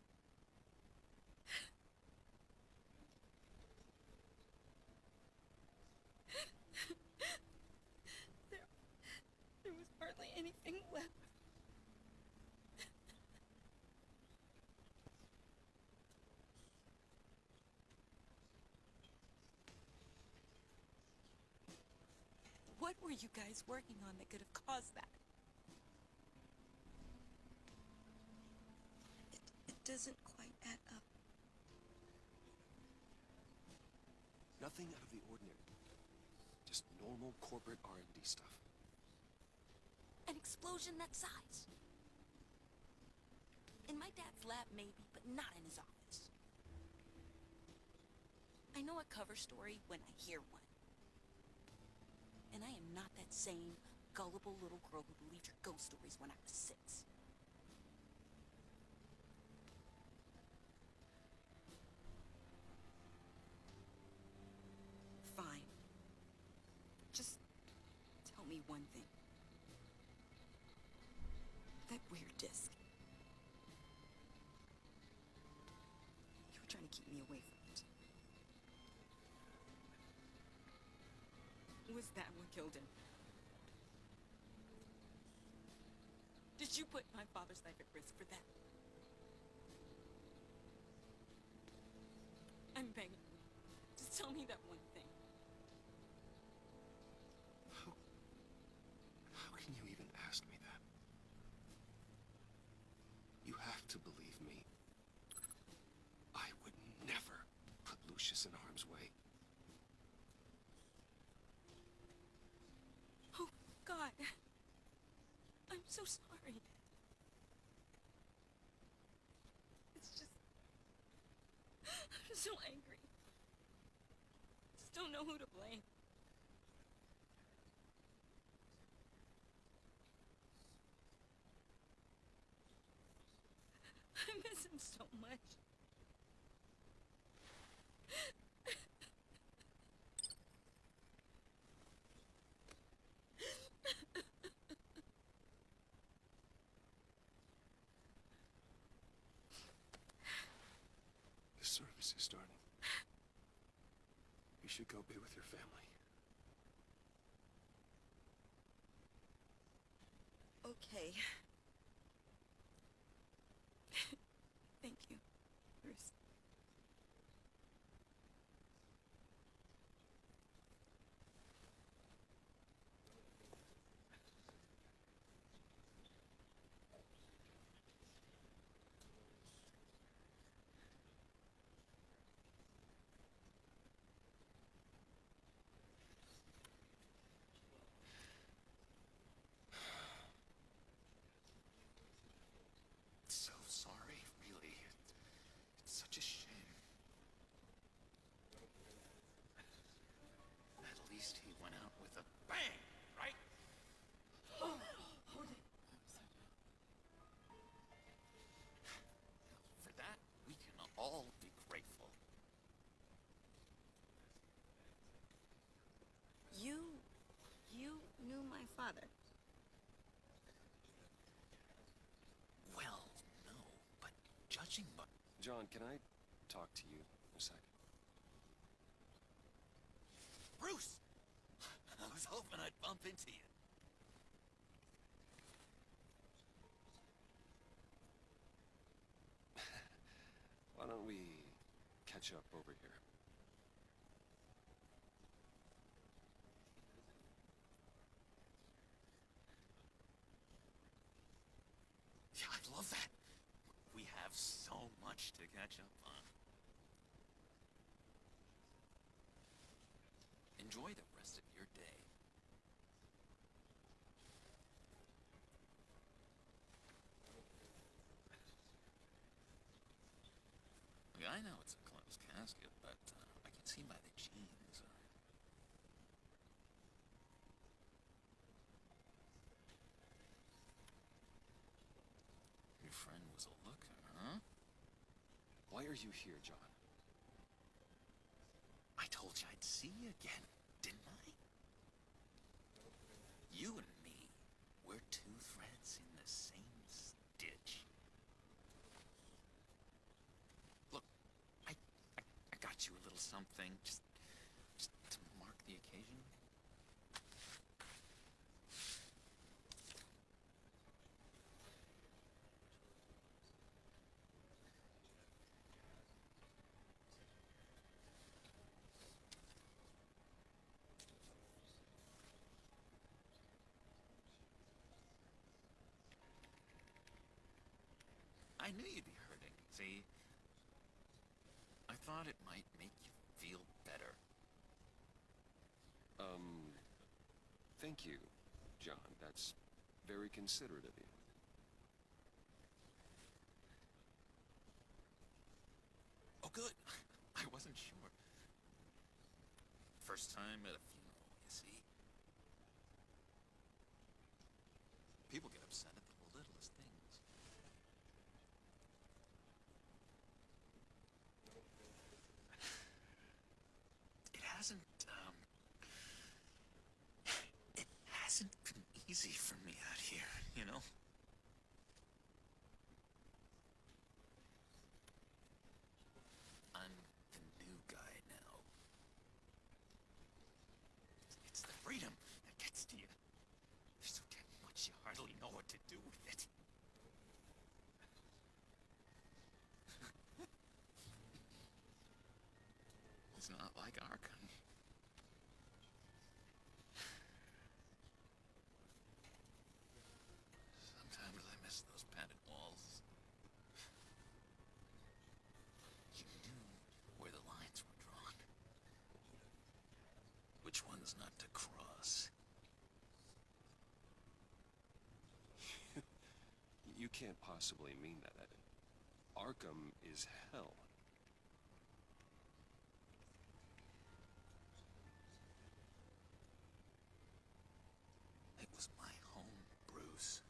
There was hardly anything left. What were you guys working on that could have caused that? It doesn't quite add up. Nothing out of the ordinary. Just normal corporate R&D stuff. An explosion that size. In my dad's lab, maybe, but not in his office. I know a cover story when I hear one. And I am not that same gullible little girl who believed your ghost stories when I was 6. Fine. Just tell me one thing. That weird disc. You were trying to keep me away from it. Was that what killed him? Did you put my father's life at risk for that? I'm begging you. Just tell me that one thing. How can you even ask me that? You have to believe me. I would never put Lucius in harm's way. Oh, God. I'm so sorry. It's just... I'm so angry. Just don't know who to blame. I miss him so much. The service is starting. You should go be with your family. Okay. Thank you, Bruce. So sorry, really. It's such a shame. At least he went out with a bang, right? Hold it. For that, we can all be grateful. You knew my father. Well, no, but judging by... John, can I talk to you a sec? Bruce! I was hoping I'd bump into you. Why don't we catch up over here? Yeah, I'd love that. We have so much to catch up on. Enjoy the rest of your day. Look, I know it's a closed casket, but I can see by the jeans. Your friend was a looker, huh? Why are you here, John? I told you I'd see you again, didn't I? You and me, we're two threads in the same stitch. Look, I got you a little something, just to mark the occasion. I knew you'd be hurting, see? I thought it might make you feel better. Thank you, John. That's very considerate of you. Oh, good. I wasn't sure. First time at a funeral, you see? People get upset at the littlest things. It hasn't been easy for me out here, you know? I'm the new guy now. It's the freedom that gets to you. There's so damn much you hardly know what to do with it. not like Arkham. Sometimes I miss those padded walls. You knew where the lines were drawn. Which ones not to cross. You can't possibly mean that. Arkham is hell. It was my home, Bruce.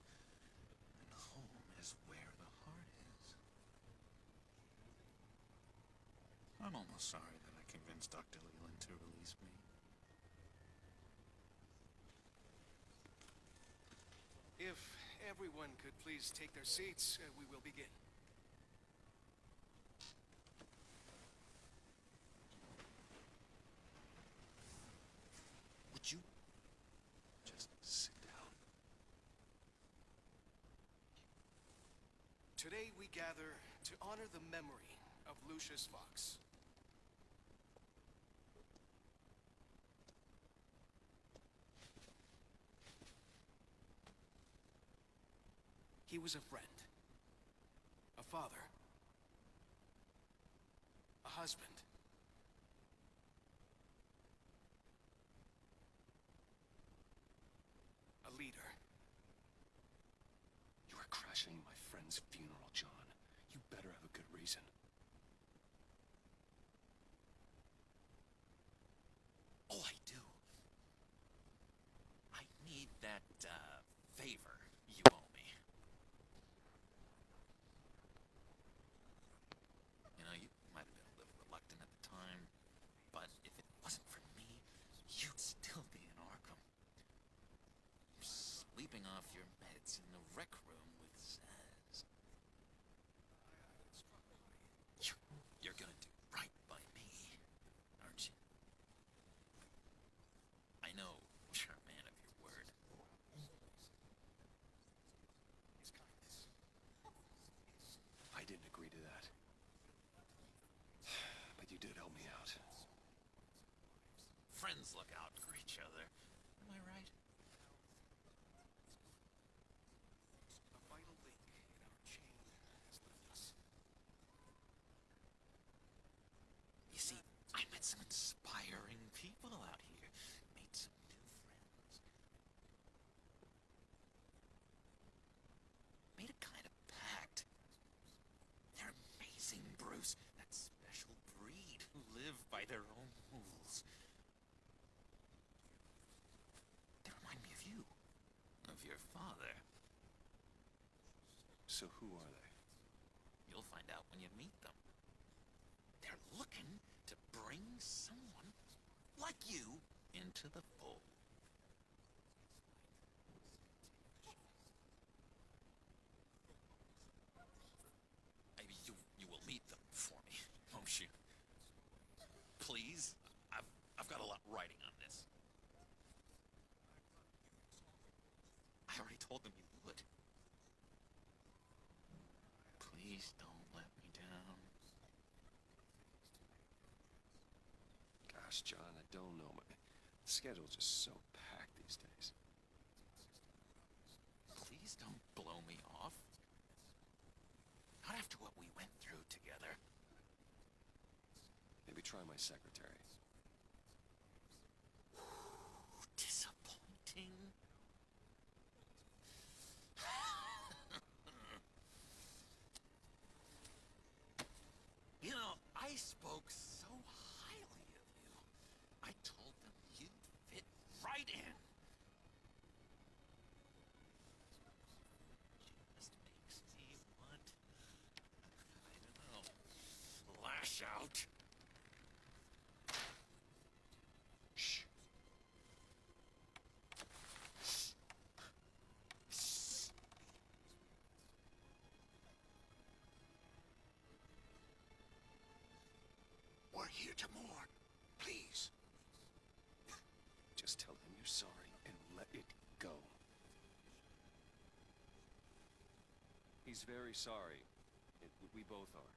And home is where the heart is. I'm almost sorry that I convinced Dr. Leland to release me. If everyone could please take their seats, we will begin. Would you just sit down? Today we gather to honor the memory of Lucius Fox. He was a friend, a father, a husband. A leader. You are crashing my friend's funeral, John. You better have a good reason. Oh, I do. I need that, favor you owe me. You know, you might have been a little reluctant at the time, but if it wasn't for me, you'd still be in Arkham. Sleeping off your meds in the rec room with Zaz. You're gonna do right by me, aren't you? I know you're a man of your word. I didn't agree to that. But you did help me out. Friends look out for each other. Am I right? A vital link in our chain has left us. You see, I met some inspiring people out here. Made some new friends. Made a kind of pact. They're amazing, Bruce. That special breed who live by their own rules. They remind me of you. Of your father. So who are they? You'll find out when you meet them. They're looking to bring someone like you into the fold. Maybe you will meet them for me, won't you? Please? I've got a lot writing on this. I already told them you would. Please don't let me down. Gosh, John, I don't know. My schedule's just so packed these days. Please don't blow me off. Not after what we went through together. Maybe try my secretary. Disappointing. You know, I spoke so highly of you. I told them you'd fit right in. Just makes me want, I don't know, lash out. Shh. We're here to mourn. Please. Just tell him you're sorry and let it go. He's very sorry. We both are.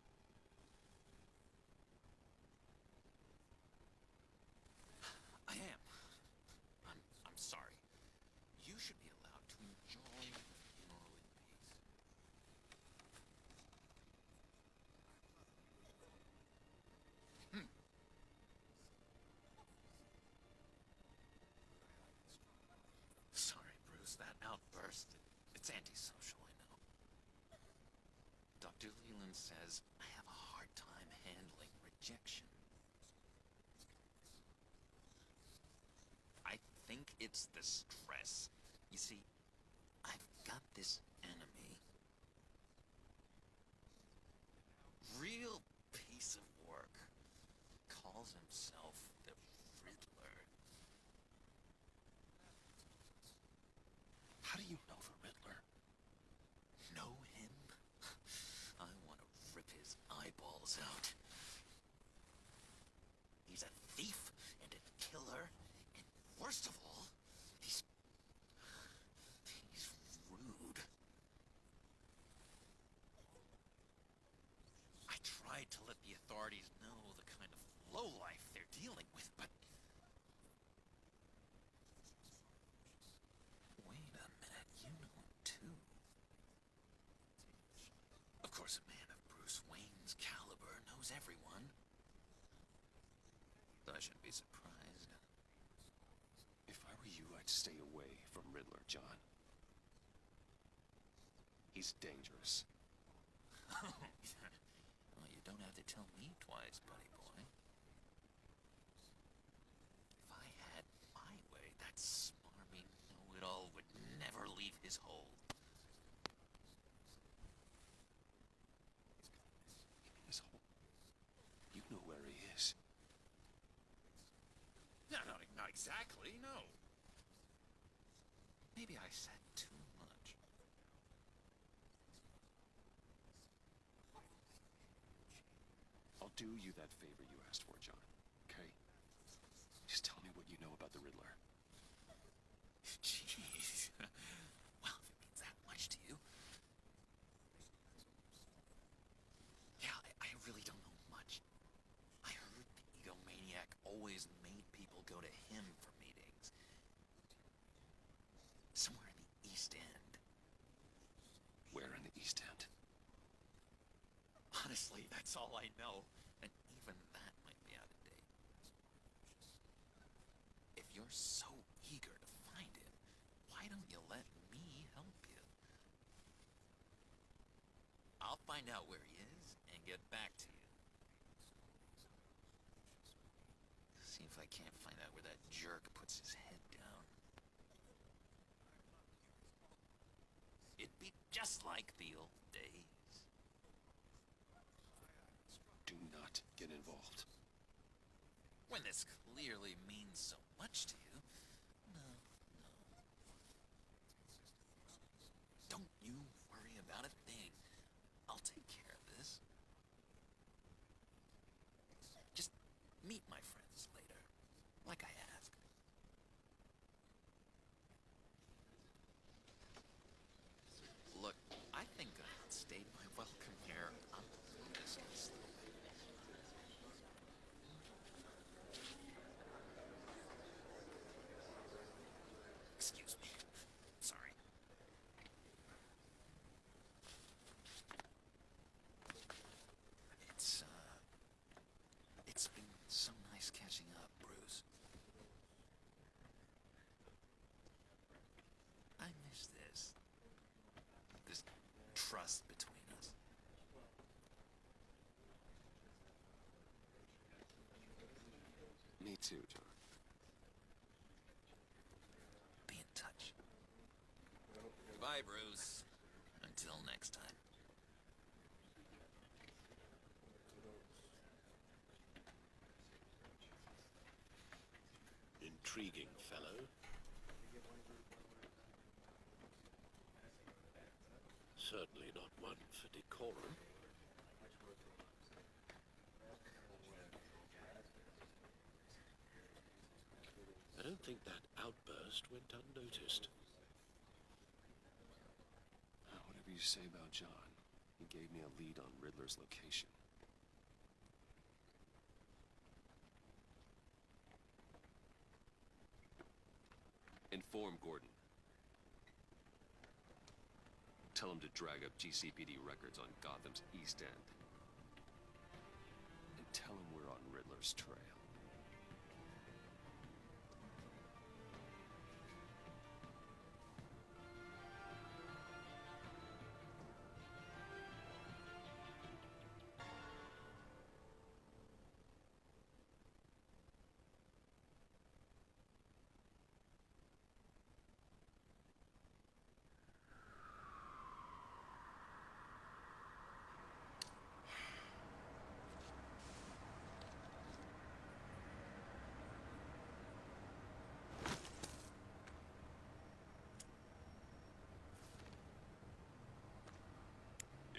antisocial, I know. Dr. Leland says I have a hard time handling rejection. I think it's the stress. You see, I've got this enemy. Real piece of work. Calls himself the Riddler. How do you know the Riddler? Know him? I want to rip his eyeballs out. He's a thief and a killer, and worst of all, he's rude. I tried to let the authorities know the kind of lowlife they're dealing with, but... Wait a minute, you know him too. Of course, a man of Bruce Wayne's caliber knows everyone. I shouldn't be surprised. If I were you, I'd stay away from Riddler, John. He's dangerous. Well, you don't have to tell me twice, buddy boy. If I had my way, that smarmy know-it-all would never leave his hold. His hole? You know where he is. No, not exactly, no. Maybe I said too much. I'll do you that favor you asked for, John. Okay? Just tell me what you know about the Riddler. Jeez. Well, if it means that much to you. Yeah, I really don't know much. I heard the egomaniac always made people go to him for meetings. Somewhere in the East End. Where in the East End? Honestly, that's all I know. And even that might be out of date. If you're so eager to find him, why don't you let me help you? I'll find out where he is and get back to you. See if I can't find out where that jerk puts his head down. It'd be just like the old days. Do not get involved. When this clearly means so much to you. No. Don't you worry about a thing. I'll take care of this. Just meet my friends later, like I asked. Look, I think I outstayed my welcome here. I'm just gonna slip away. Excuse me. Sorry. It's been so nice catching up, Bruce. I miss this. This trust between us. Me too, John. Be in touch. Goodbye, Bruce. Until next time. Intriguing fellow. Certainly not one for decorum. I don't think that outburst went unnoticed. Whatever you say about John, he gave me a lead on Riddler's location. Inform Gordon. Tell him to drag up GCPD records on Gotham's East End. And tell him we're on Riddler's trail.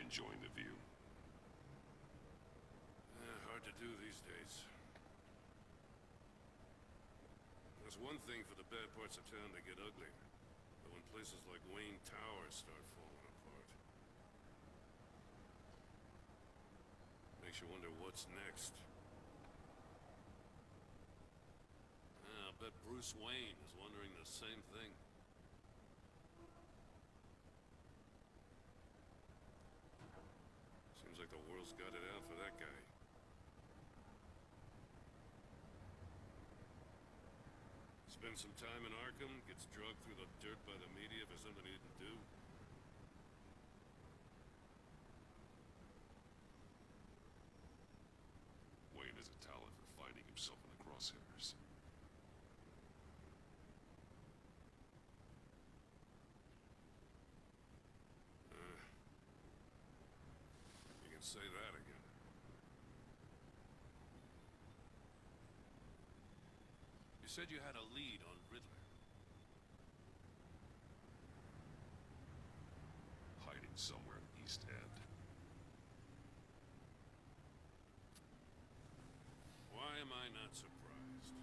Enjoying the view? Hard to do these days. There's one thing for the bad parts of town to get ugly. But when places like Wayne Tower start falling apart, makes you wonder what's next. I'll bet Bruce Wayne is wondering the same thing. Seems like the world's got it out for that guy. Spends some time in Arkham, gets drugged through the dirt by the media for something he didn't do. Wayne has a talent for finding himself in the crosshairs. You can say that again. You said you had a lead on Riddler. Hiding somewhere in East End. Why am I not surprised?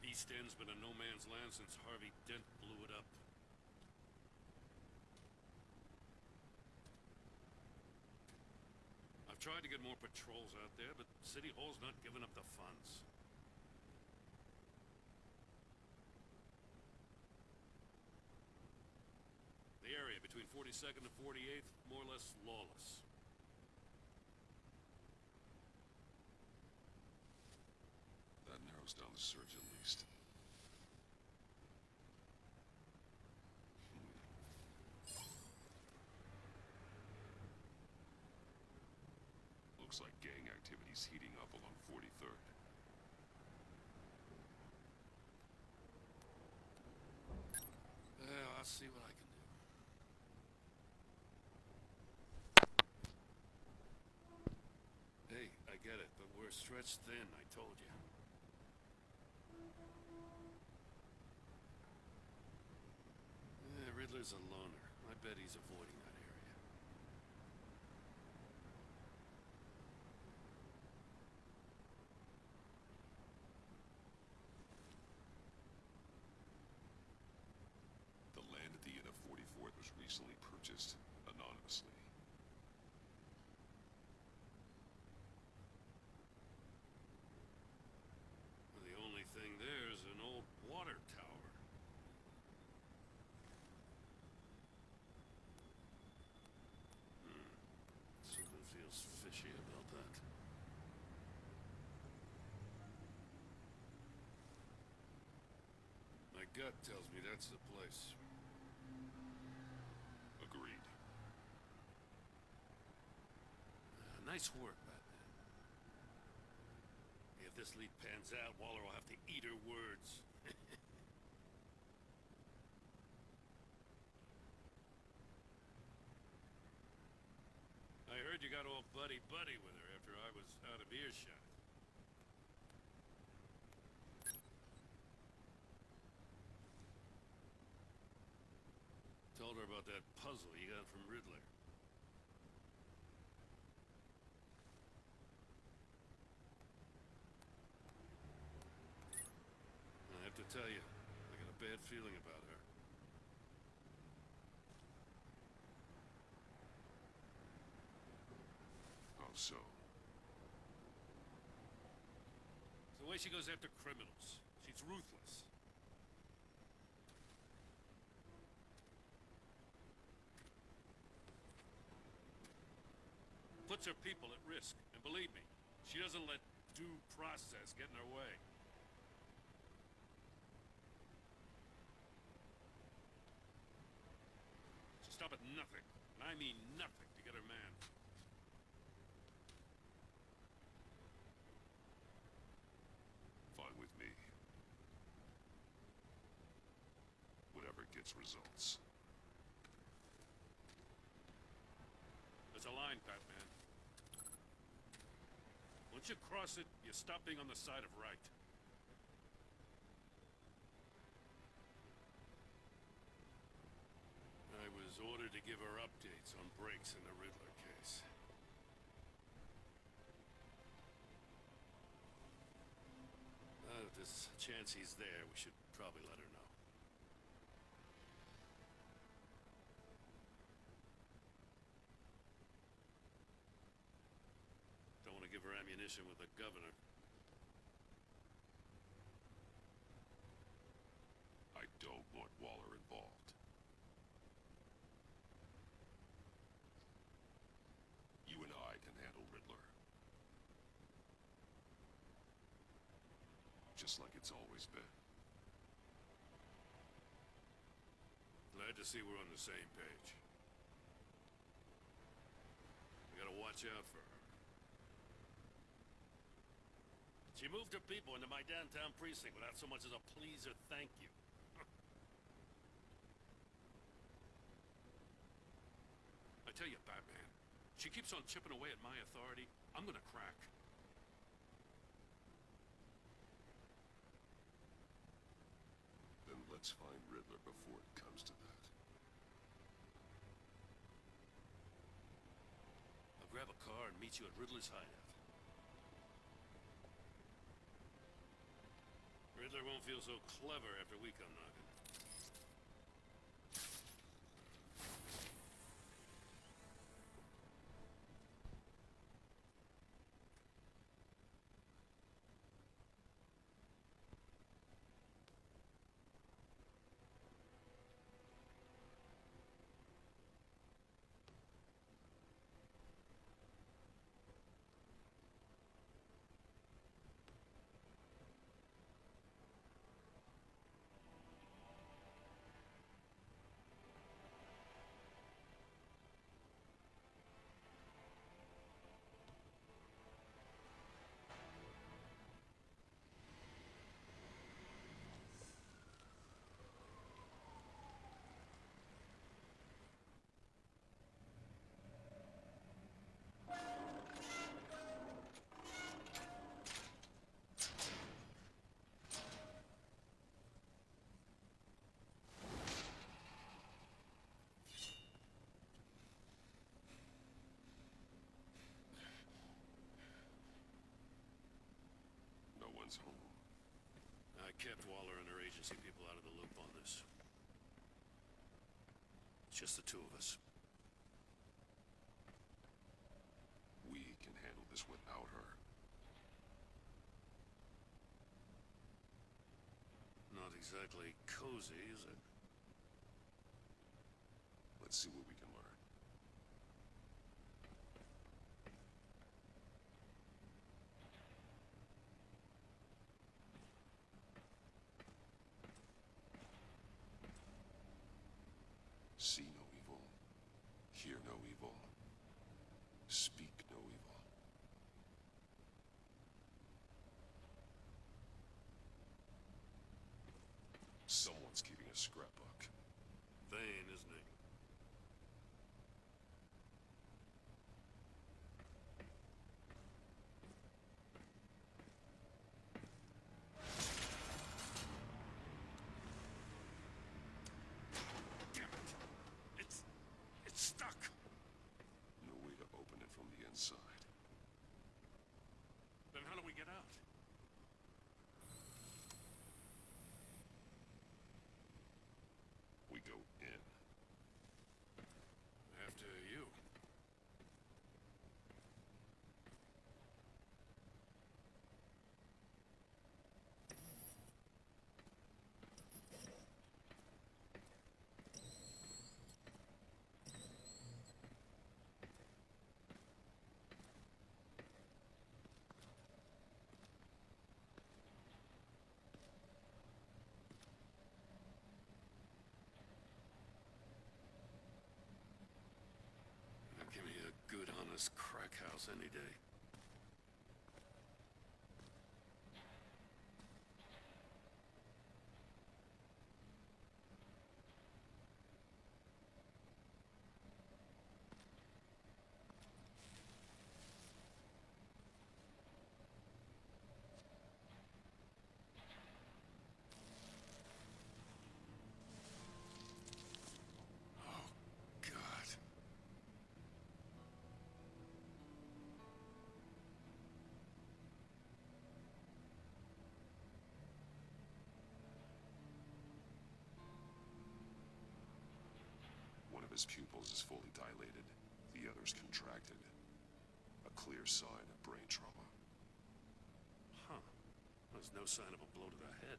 East End's been a no-man's land since Harvey Dent blew it up. I've tried to get more patrols out there, but City Hall's not giving up the funds. The area between 42nd and 48th, more or less lawless. That narrows down the search at least. Looks like gang activity's heating up along 43rd. Well, I'll see what I can do. Hey, I get it, but we're stretched thin, I told you. Riddler's a loner. I bet he's avoiding that area. The land at the end of 44th was recently purchased anonymously. The only thing there is an old water tower. Something feels fishy about that. My gut tells me that's the place. Agreed. Nice work, Batman. If this lead pans out, Waller will have to eat her words. I heard you got all buddy-buddy with her after I was out of earshot. Told her about that puzzle you got from Riddler. I have to tell you, I got a bad feeling about her. How so? It's the way she goes after criminals. She's ruthless. Puts her people at risk. And believe me, she doesn't let due process get in her way. She'll stop at nothing, and I mean nothing, to get her man. Fine with me. Whatever gets results. There's a line, Batman. Once you cross it, you stop being on the side of right. was ordered to give her updates on breaks in the Riddler case. If there's a chance he's there, we should probably let her know. Don't want to give her ammunition with the governor. I don't want Waller involved. You and I can handle Riddler. Just like it's always been. Glad to see we're on the same page. We gotta watch out for her. She moved her people into my downtown precinct without so much as a please or thank you. I tell you, Batman, she keeps on chipping away at my authority. I'm gonna crack. Then let's find Riddler before it comes to that. I'll grab a car and meet you at Riddler's hideout. Riddler won't feel so clever after we come knocking. Home. I kept Waller and her agency people out of the loop on this. It's just the two of us. We can handle this without her. Not exactly cozy, is it? Let's see what we can learn. See no evil, hear no evil, speak no evil. Someone's keeping a scrapbook. Vain, isn't he? Stuck. No way to open it from the inside. Then how do we get out? We go in. After you. Give me a good, honest crack house any day. his pupils is fully dilated, the other's contracted. A clear sign of brain trauma. Huh. There's no sign of a blow to the head.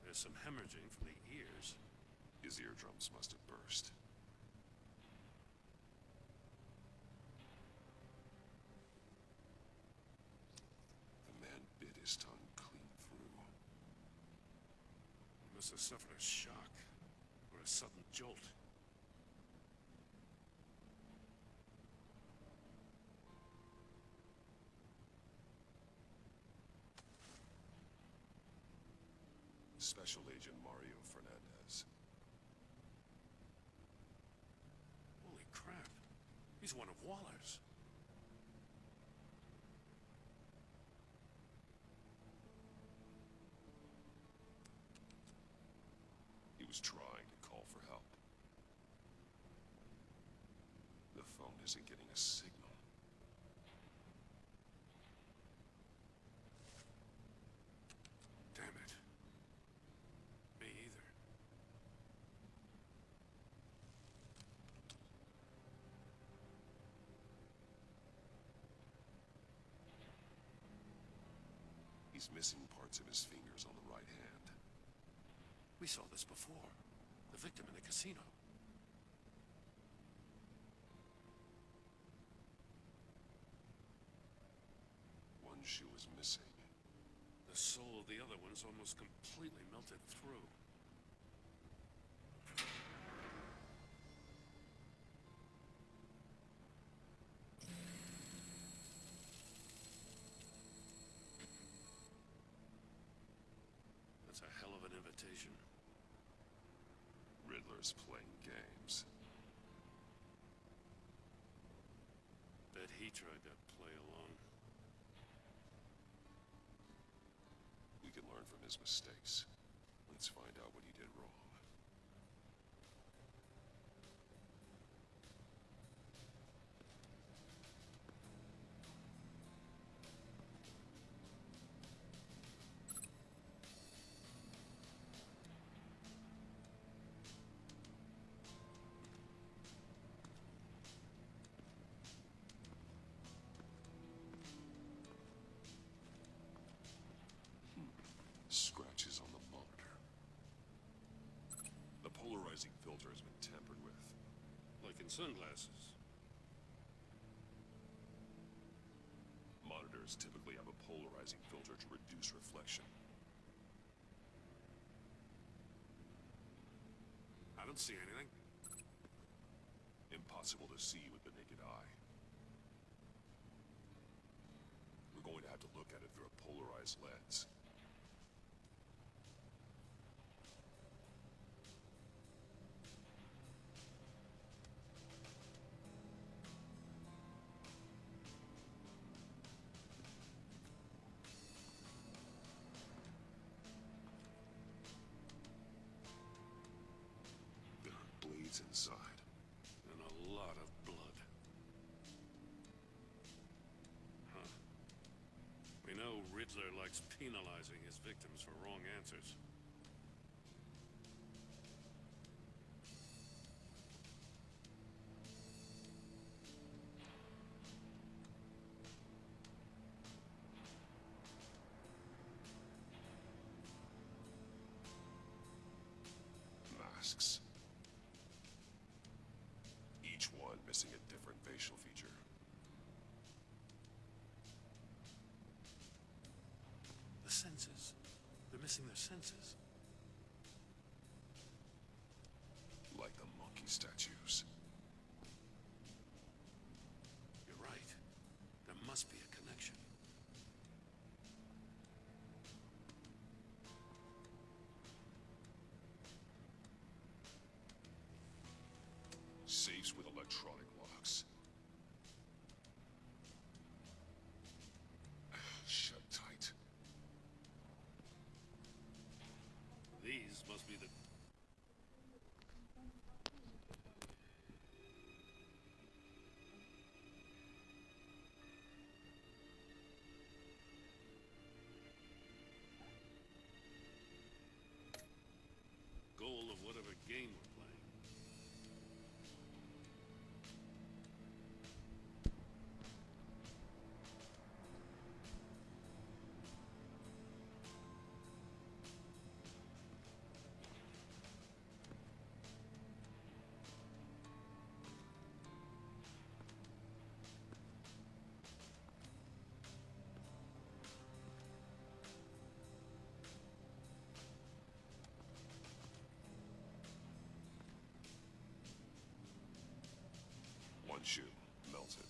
There's some hemorrhaging from the ears. His eardrums must have burst. The man bit his tongue clean through. He must have suffered a shock, or a sudden jolt. Special Agent Mario Fernandez. Holy crap. He's one of Waller's. He was trying to call for help. The phone isn't getting a signal. Damn it. Me either. He's missing parts of his fingers on the right hand. We saw this before. The victim in the casino. One shoe is missing. The sole of the other one's almost completely melted through. That's a hell of an invitation. Riddler's playing games. Bet he tried to play along. We can learn from his mistakes. Let's find out what he did wrong. Scratches on the monitor. The polarizing filter has been tampered with. Like in sunglasses. Monitors typically have a polarizing filter to reduce reflection. I don't see anything. Impossible to see with the naked eye. We're going to have to look at it through a polarized lens. There are bleeds inside. And a lot of blood. Huh. We know Riddler likes penalizing his victims for wrong answers. Masks. Each one missing a different facial feature. The senses. They're missing their senses. Like the monkey statues. You're right. There must be a connection. Safes with electronic locks. Shut tight. These must be the... One shoe, melted.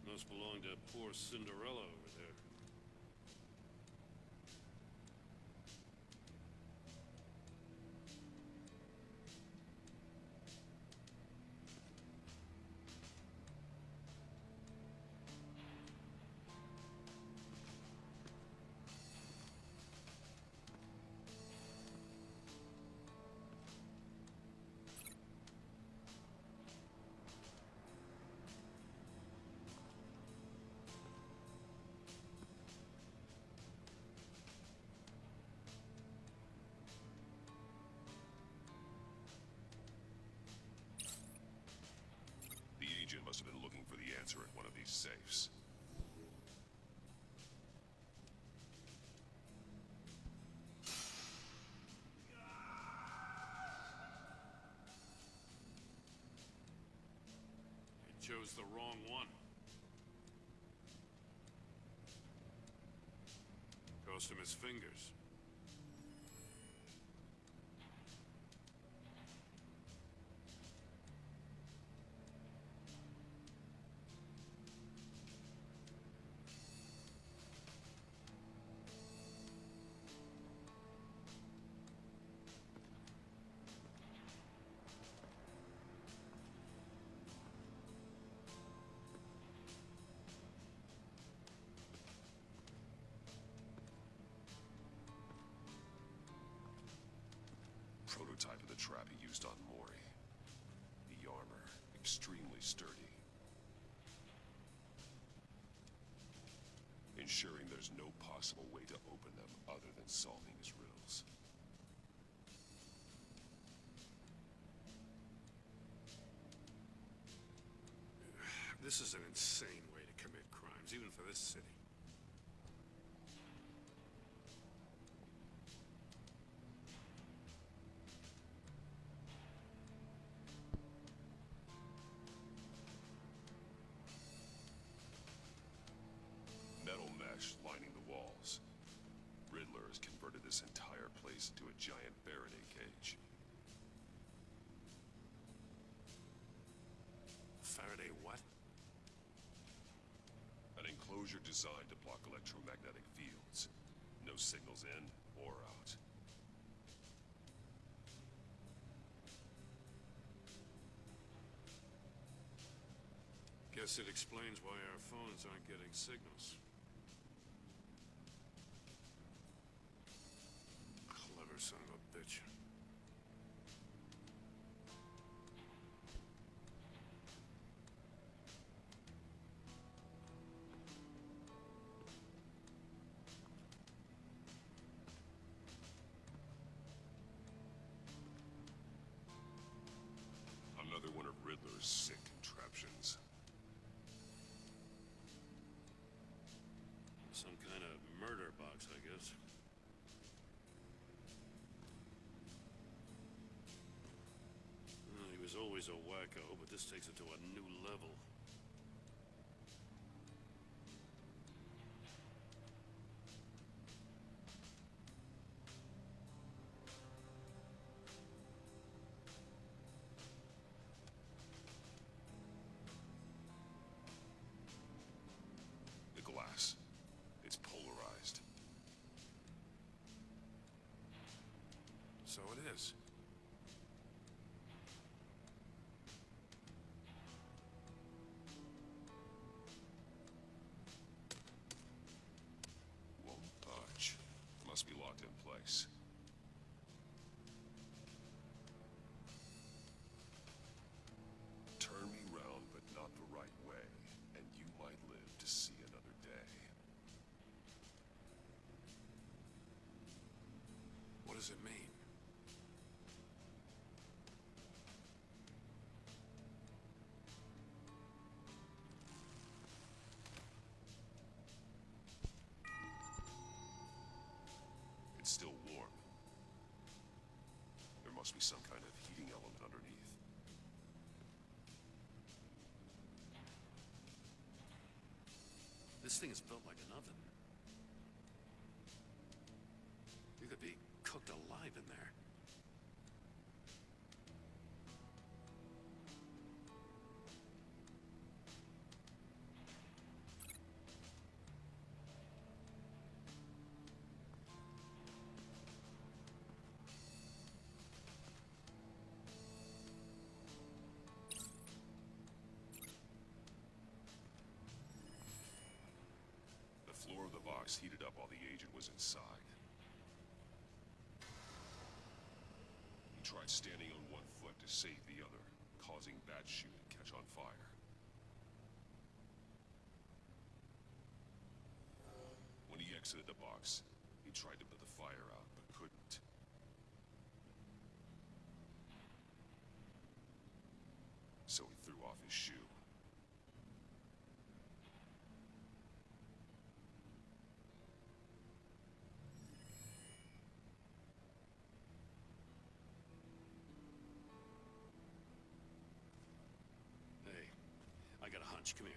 Must belong to poor Cinderella over there. The agent must have been looking for the answer at one of these safes. He chose the wrong one. Cost him his fingers. Prototype of the trap he used on Mori. The armor, extremely sturdy. Ensuring there's no possible way to open them other than solving his riddles. This is an insane way to commit crimes, even for this city. Metal mesh lining the walls. Riddler has converted this entire place into a giant Faraday cage. Faraday what? An enclosure designed to block electromagnetic fields. No signals in or out. Guess it explains why our phones aren't getting signals. Clever son of a bitch. Another one of Riddler's sick contraptions. Some kind of murder box, I guess. Well, he was always a wacko, but this takes it to a new level. The glass. It's polarized. So it is. Won't budge. Must be locked in place. Turn me round, but not the right way, and you might live to see another day. What does it mean? It's still warm. There must be some kind of heating element underneath. This thing is built like an oven. You could be cooked alive in there. box heated up while the agent was inside. He tried standing on one foot to save the other, causing that shoe to catch on fire. When he exited the box, he tried to put the fire out, but couldn't. So he threw off his shoe. Hey, I got a hunch. Come here.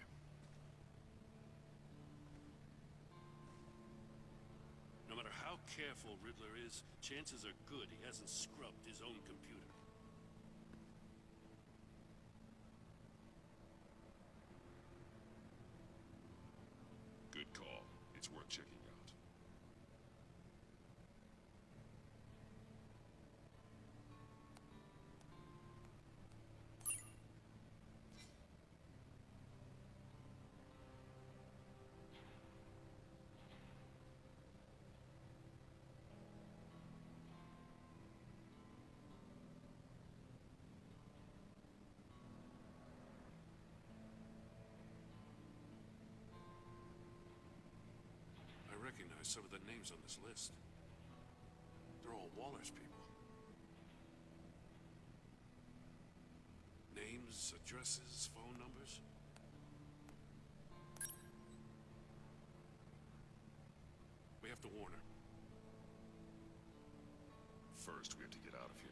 No matter how careful Riddler is, chances are good he hasn't scrubbed his own computer. Good call. It's worth checking out. I recognize some of the names on this list. They're all Waller's people. Names, addresses, phone numbers. We have to warn her. First, we have to get out of here.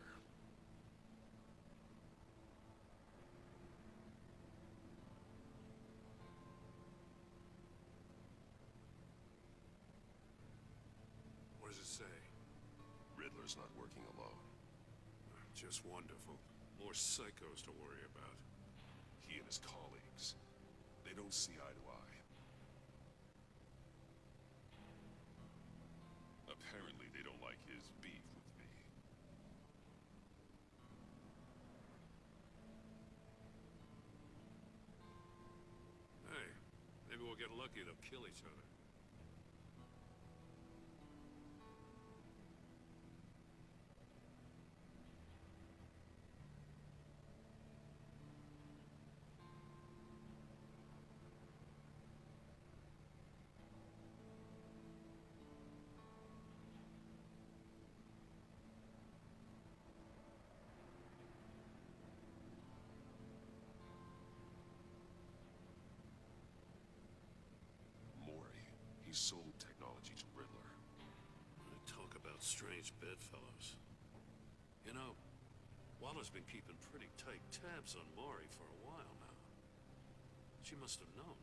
What does it say? Riddler's not working alone. Just wonderful. More psychos to worry about. He and his colleagues, they don't see eye to eye. Apparently, they don't like his beef with me. Hey, maybe we'll get lucky. They'll kill each other. He sold technology to Riddler. Talk about strange bedfellows. You know, Waller's been keeping pretty tight tabs on Maury for a while now. She must have known.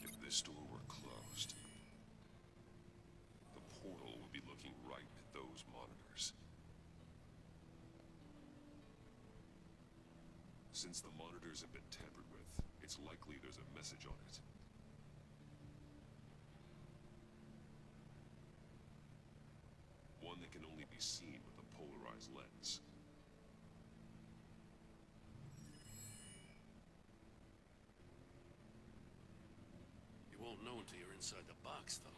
If this door were closed, the portal would be looking right at those monitors. Since the monitors have been tampered with, it's likely there's a message on it. One that can only be seen with a polarized lens. You won't know until you're inside the box, though.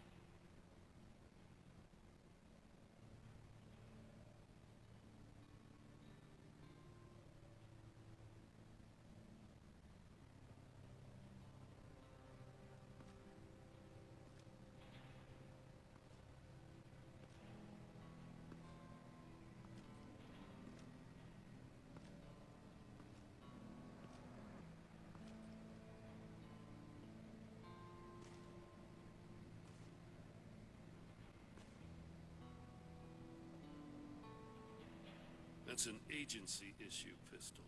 That's an agency-issue pistol.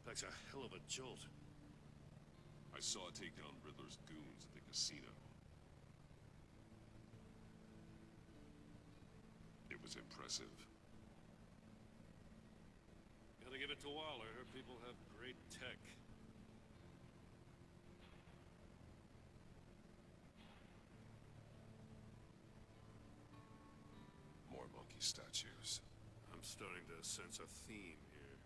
Packs a hell of a jolt. I saw it take down Riddler's goons at the casino. It was impressive. Gotta give it to Waller. Her people have great tech. More monkey statues. I'm starting to sense a theme here.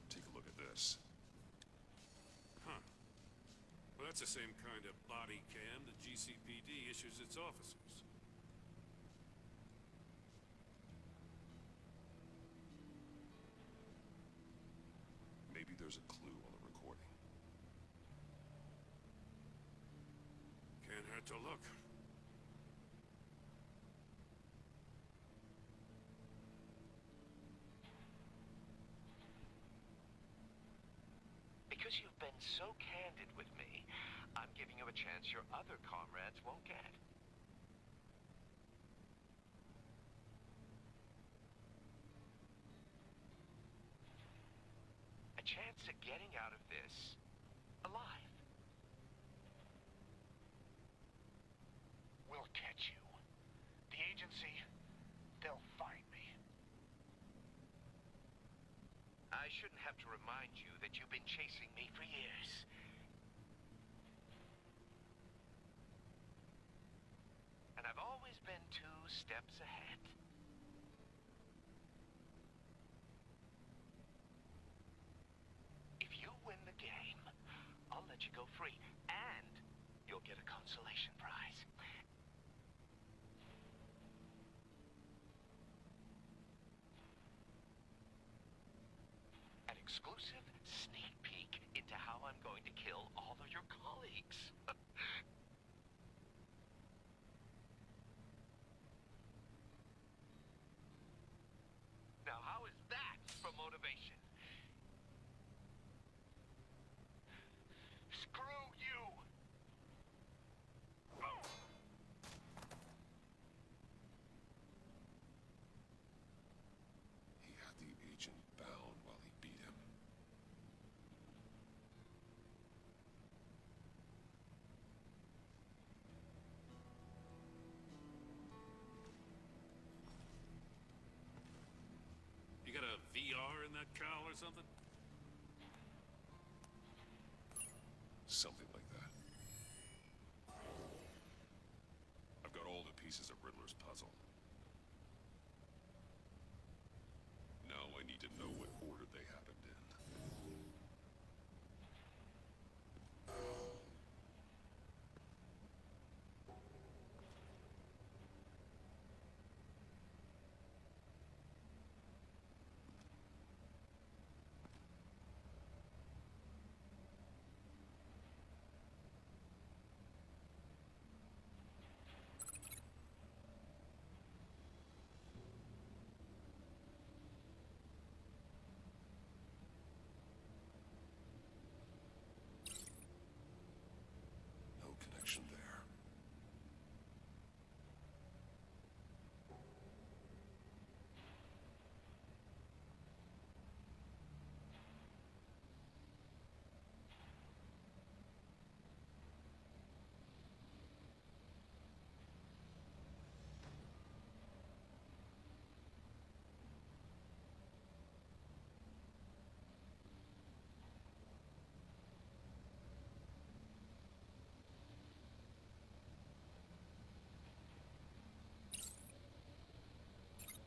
Take a look at this. Huh. Well, that's the same kind of body cam the GCPD issues its officers. Maybe there's a clue on the recording. Can't hurt to look. Because you've been so candid with me, I'm giving you a chance your other comrades won't get. A chance at getting out of this alive. We'll catch you. The agency, they'll find me. I shouldn't have to remind you that you've been chasing me for years. And I've always been 2 steps ahead. If you win the game, I'll let you go free, and you'll get a consolation prize. An exclusive sneak peek into how I'm going to kill all of your colleagues. Now, how is that for motivation? Screw you! He had the agent bound while he beat him. You got a VR in that cowl or something? Something like that. I've got all the pieces of Riddler's puzzle. Now I need to know what order they happened in. No connection there.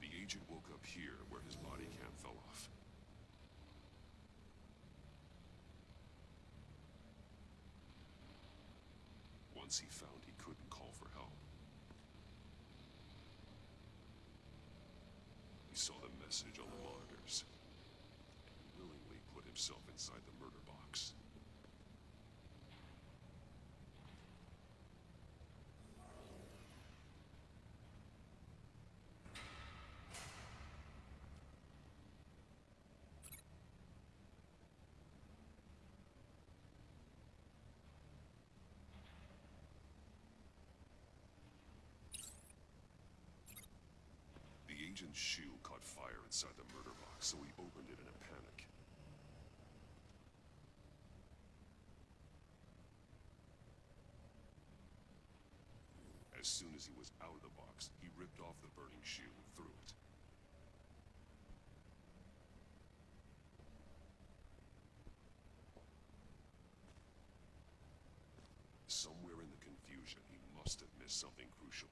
The agent woke up here where his body cam fell off. Once he found he couldn't call for help, he saw the message on the monitors and willingly put himself inside the murder box. agent's shoe caught fire inside the murder box, so he opened it in a panic. As soon as he was out of the box, he ripped off the burning shoe and threw it. Somewhere in the confusion, he must have missed something crucial.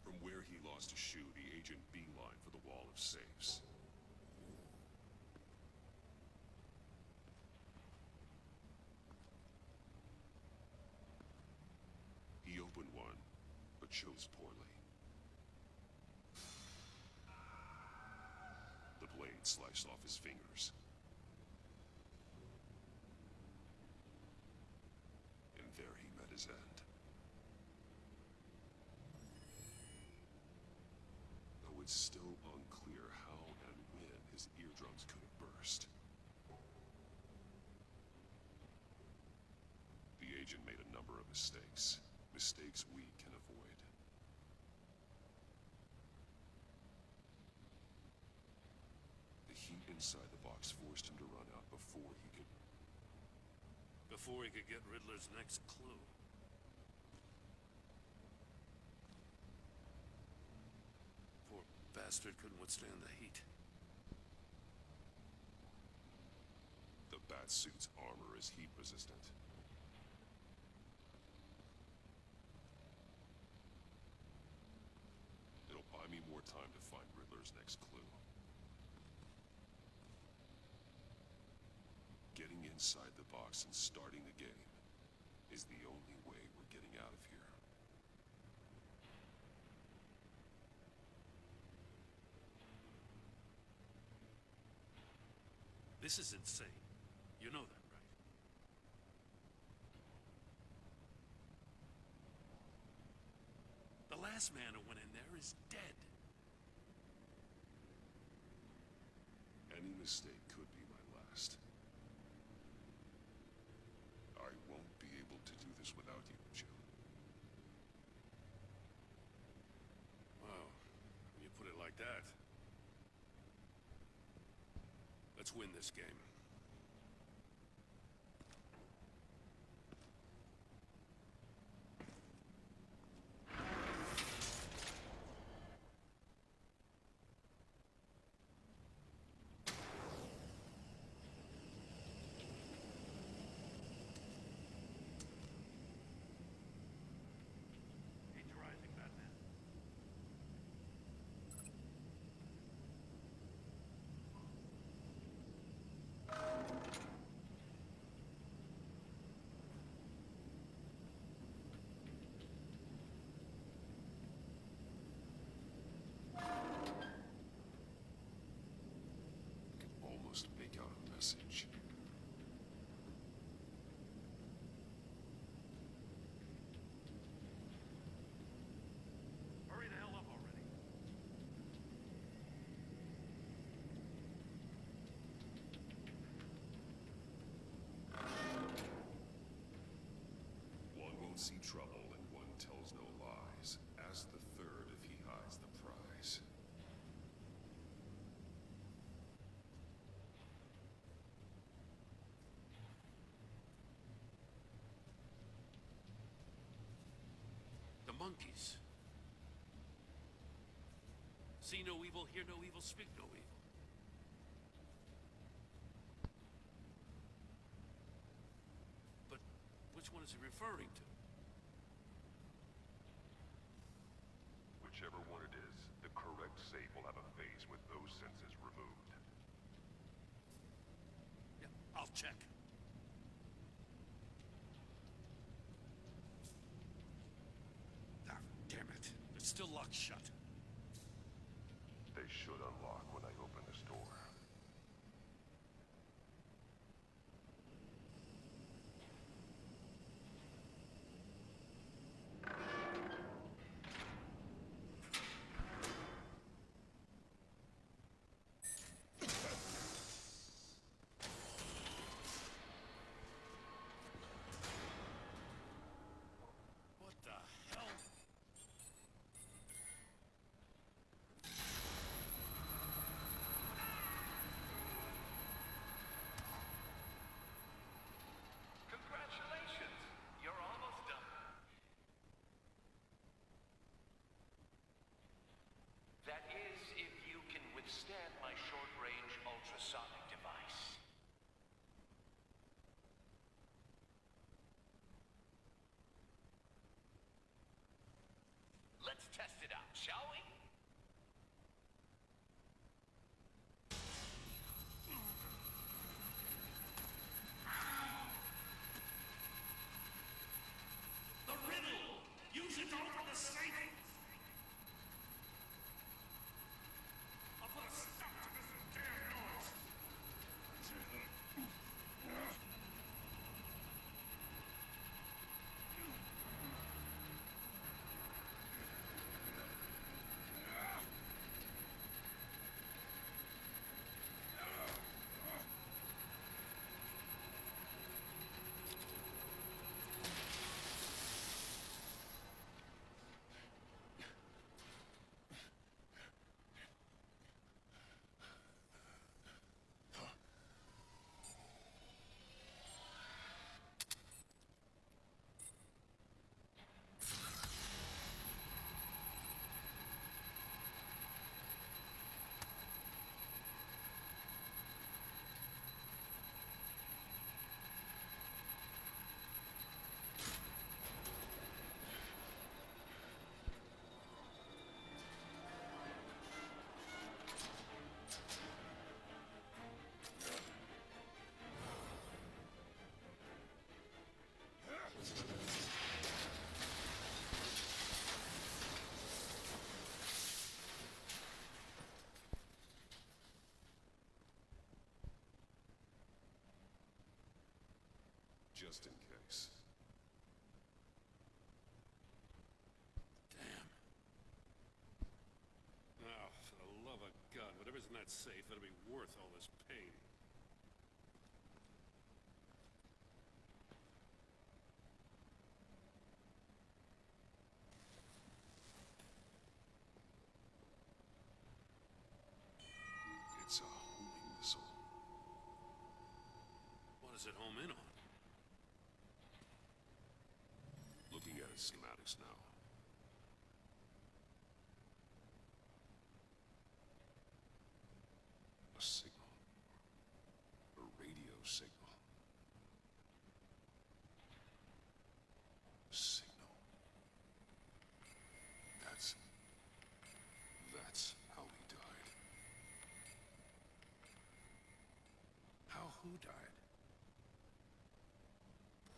From where he lost his shoe, the agent beelined for the wall of safes. He opened one, but chose poorly. The blade sliced off his fingers. And there he met his end. Though it's still unclear how and when his eardrums could have burst. The agent made a number of mistakes. Mistakes we can avoid. The heat inside the box forced him to run out before he could get Riddler's next clue. Poor bastard couldn't withstand the heat. The Batsuit's armor is heat resistant. It'll buy me more time to find Riddler's next clue. Getting inside the box and starting the game is the only way we're getting out of here. This is insane. You know that, right? The last man who went in there is dead. Any mistake could be my last. I won't be able to do this without you, Jim. Wow, when you put it like that. Let's win this game. Almost make out a message. Hurry the hell up already. One won't see trouble and one tells no lies. Ask the third if he hides the prize. The monkeys. See no evil, hear no evil, speak no evil. But which one is he referring to? Whichever one it is, the correct safe will have a phase with those senses removed. Yeah, I'll check. Ah, damn it. It's still locked shut. They should unlock when I open this door. let's test it out, shall we? The riddle! Use it to open the safe! I'll put a stop to this damn noise! Just in case. Damn. Oh, for the love of God, whatever's in that safe, it'll be worth all this pain. It's a homing missile. What does it home in on? Looking at its schematics now. A signal. A radio signal. A signal. That's how he died. How who died?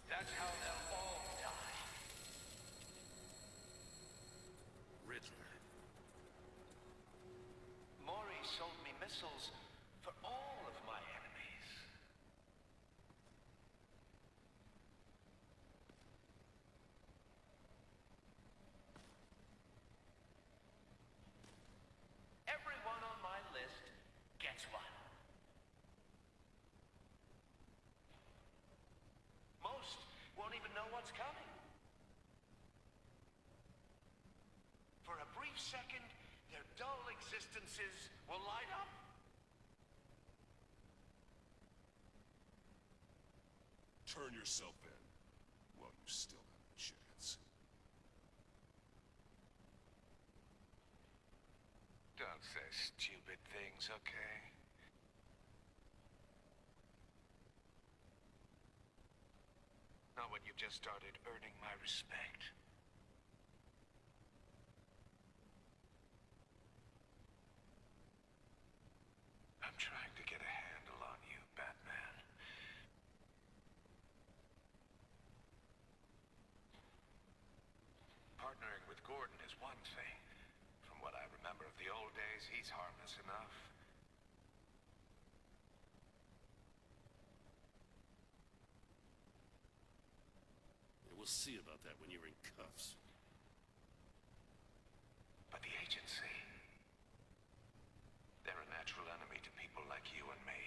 That's how they'll all die. Riddler. Maury sold me missiles for all of my enemies. Everyone on my list gets one. Most won't even know what's coming. For a brief second, their dull existences will light up. Turn yourself in while you still have a chance. Don't say stupid things, okay? Not when you've just started earning my respect. I'm trying to get a handle on you, Batman. Partnering with Gordon is one thing. From what I remember of the old days, he's harmless enough. We'll see about that when you're in cuffs. But the agency, they're a natural enemy to people like you and me.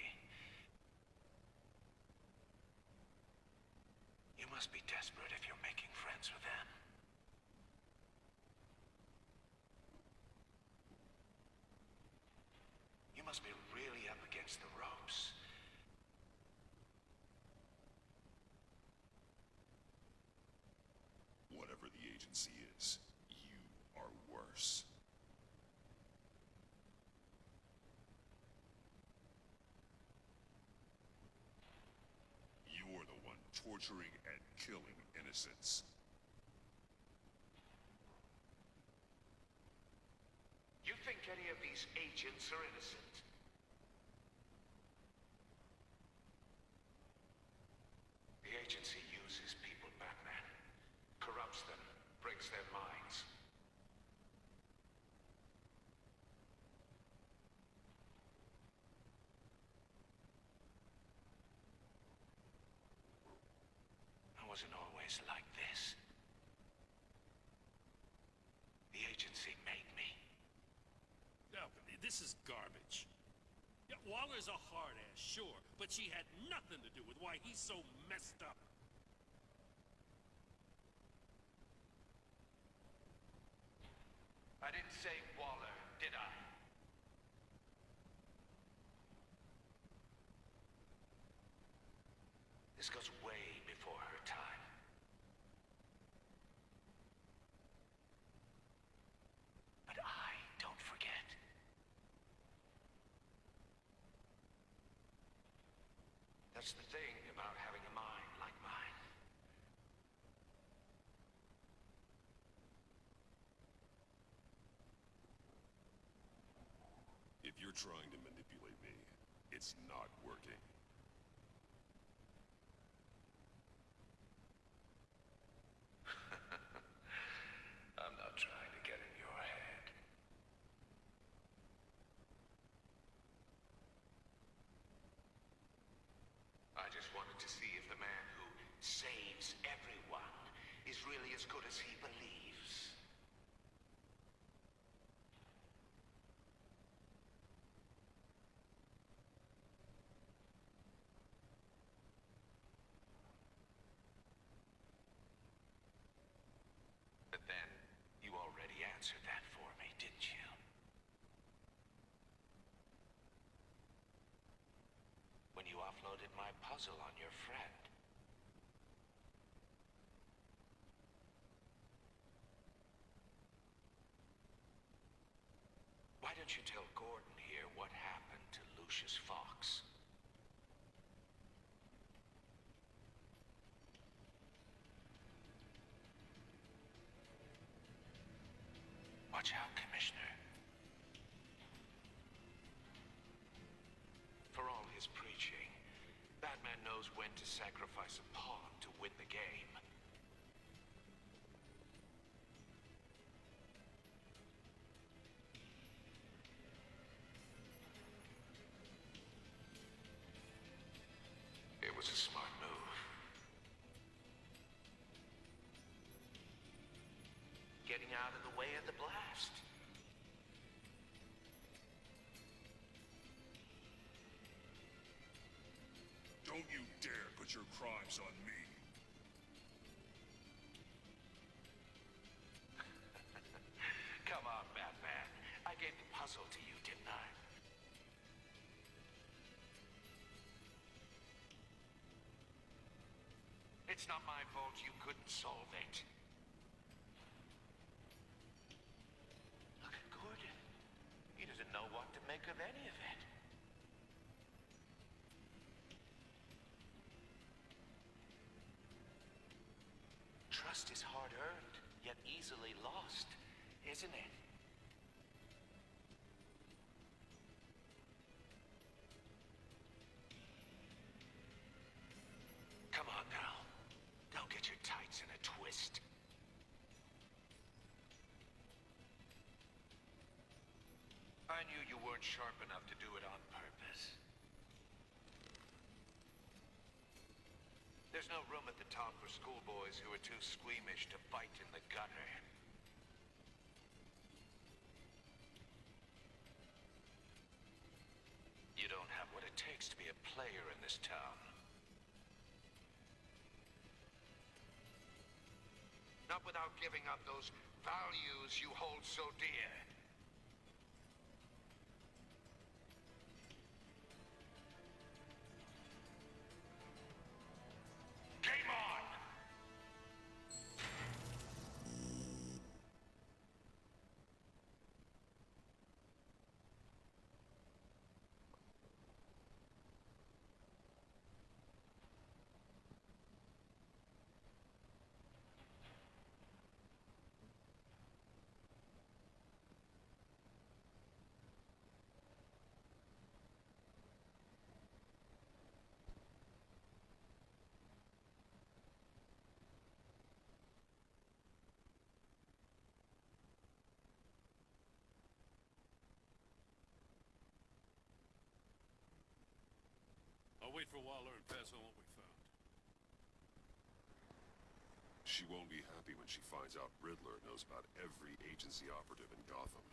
You must be desperate if you're making friends with them. You must be really up against the ropes. Whatever the agency is, you are worse. You're the one torturing and killing innocents. place like this. The agency made me. Yeah, but this is garbage. Yeah, Waller's a hard ass, sure, but she had nothing to do with why he's so messed up. I didn't say Waller, did I? This goes way before her time. But I don't forget. That's the thing about having a mind like mine. If you're trying to manipulate me, it's not working. I'm not trying to get in your head. I just wanted to see if the man who saves everyone is really as good as he believes. But then, you already answered that for me, didn't you? When you offloaded my puzzle on your friend. Why don't you tell Gordon here what happened to Lucius Fox? Watch out, Commissioner. For all his preaching, Batman knows when to sacrifice a pawn to win the game. It was a smart move. Getting out of the way of the blast. Don't you dare put your crimes on me. Come on, Batman. I gave the puzzle to you, didn't I? It's not my fault you couldn't solve it. Look at Gordon. He doesn't know what to make of any of it. Trust is hard-earned, yet easily lost, isn't it? Come on now. Don't get your tights in a twist. I knew you weren't sharp enough to do it on purpose. There's no room at the top for schoolboys who are too squeamish to fight in the gutter. You don't have what it takes to be a player in this town. Not without giving up those values you hold so dear. Game on! I'll wait for Waller and pass on what we found. She won't be happy when she finds out Riddler knows about every agency operative in Gotham.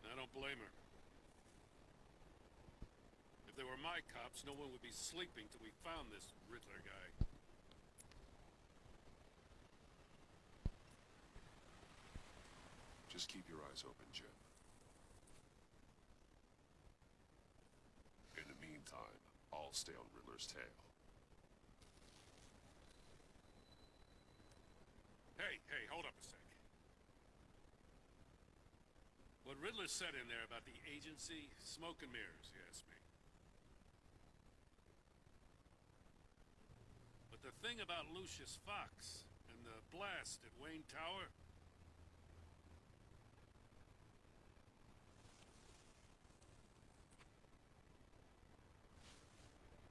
I don't blame her. If they were my cops, no one would be sleeping till we found this Riddler guy. Just keep your eyes open, Jim. In the meantime, I'll stay on Riddler's tail. Hey, hold up a sec. What Riddler said in there about the agency, smoke and mirrors, you ask me. But the thing about Lucius Fox and the blast at Wayne Tower...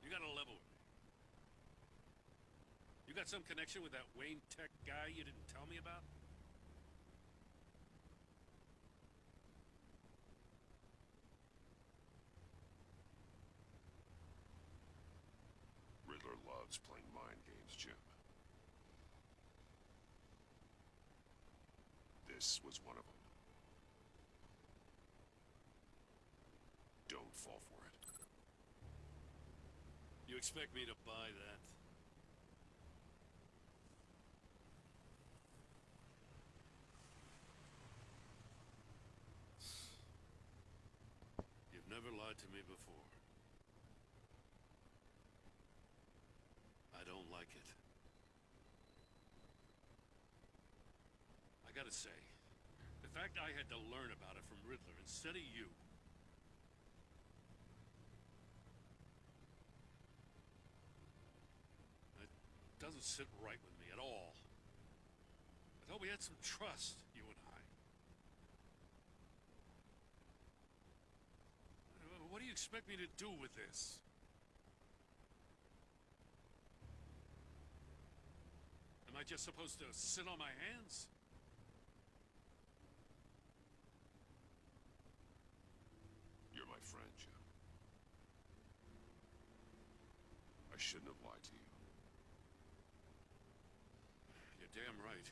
You gotta level with me. You got some connection with that Wayne Tech guy you didn't tell me about? Riddler loves playing mind games, Jim. This was one of them. Don't fall for it. You expect me to buy that? You've never lied to me before. I don't like it. I gotta say, the fact I had to learn about it from Riddler instead of you. It doesn't sit right with me at all. I thought we had some trust, you and I. What do you expect me to do with this? Am I just supposed to sit on my hands? You're my friend, Jim. I shouldn't have lied to you. You're damn right.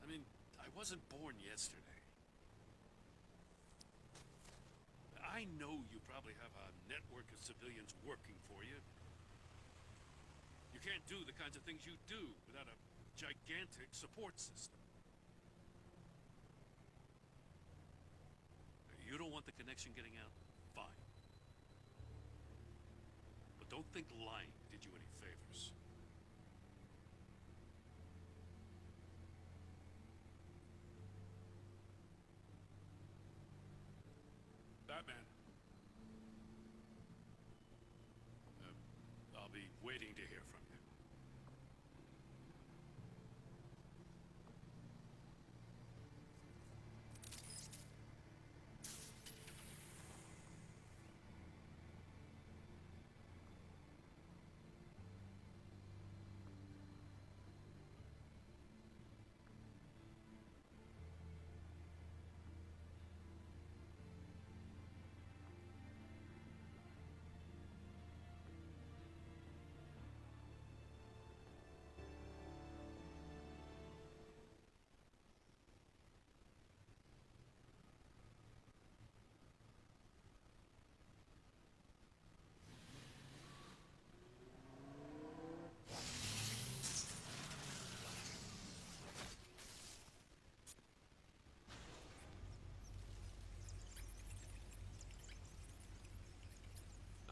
I mean, I wasn't born yesterday. I know you probably have a network of civilians working for you. You can't do the kinds of things you do without a gigantic support system. You don't want the connection getting out? Fine. But don't think lying did you any favors. Batman. I'll be waiting to hear from you.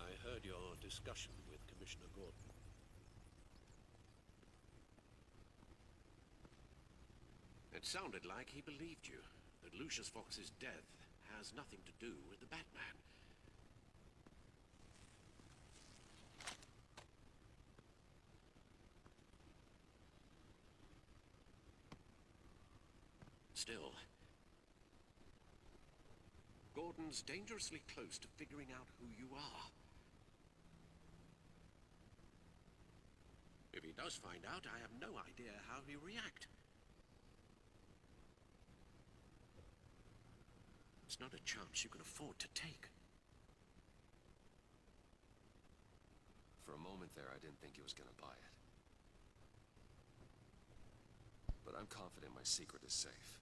I heard your discussion with Commissioner Gordon. It sounded like he believed you, that Lucius Fox's death has nothing to do with the Batman. Still, Gordon's dangerously close to figuring out who you are. If he does find out, I have no idea how he'll react. It's not a chance you can afford to take. For a moment there, I didn't think he was gonna buy it. But I'm confident my secret is safe.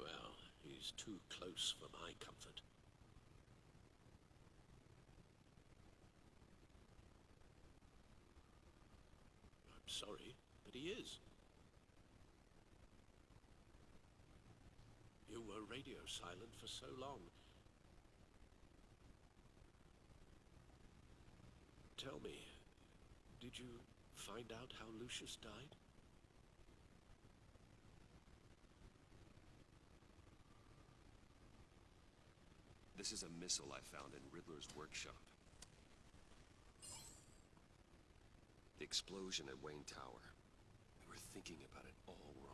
Well, he's too close for my comfort. I'm sorry, but he is. You were radio silent for so long. Tell me, did you find out how Lucius died? This is a missile I found in Riddler's workshop. The explosion at Wayne Tower. We were thinking about it all wrong.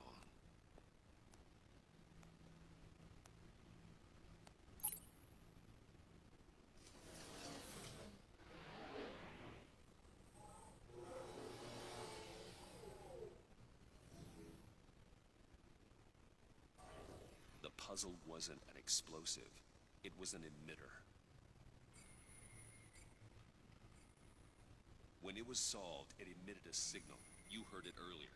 The puzzle wasn't an explosive. It was an emitter. When it was solved, it emitted a signal. You heard it earlier.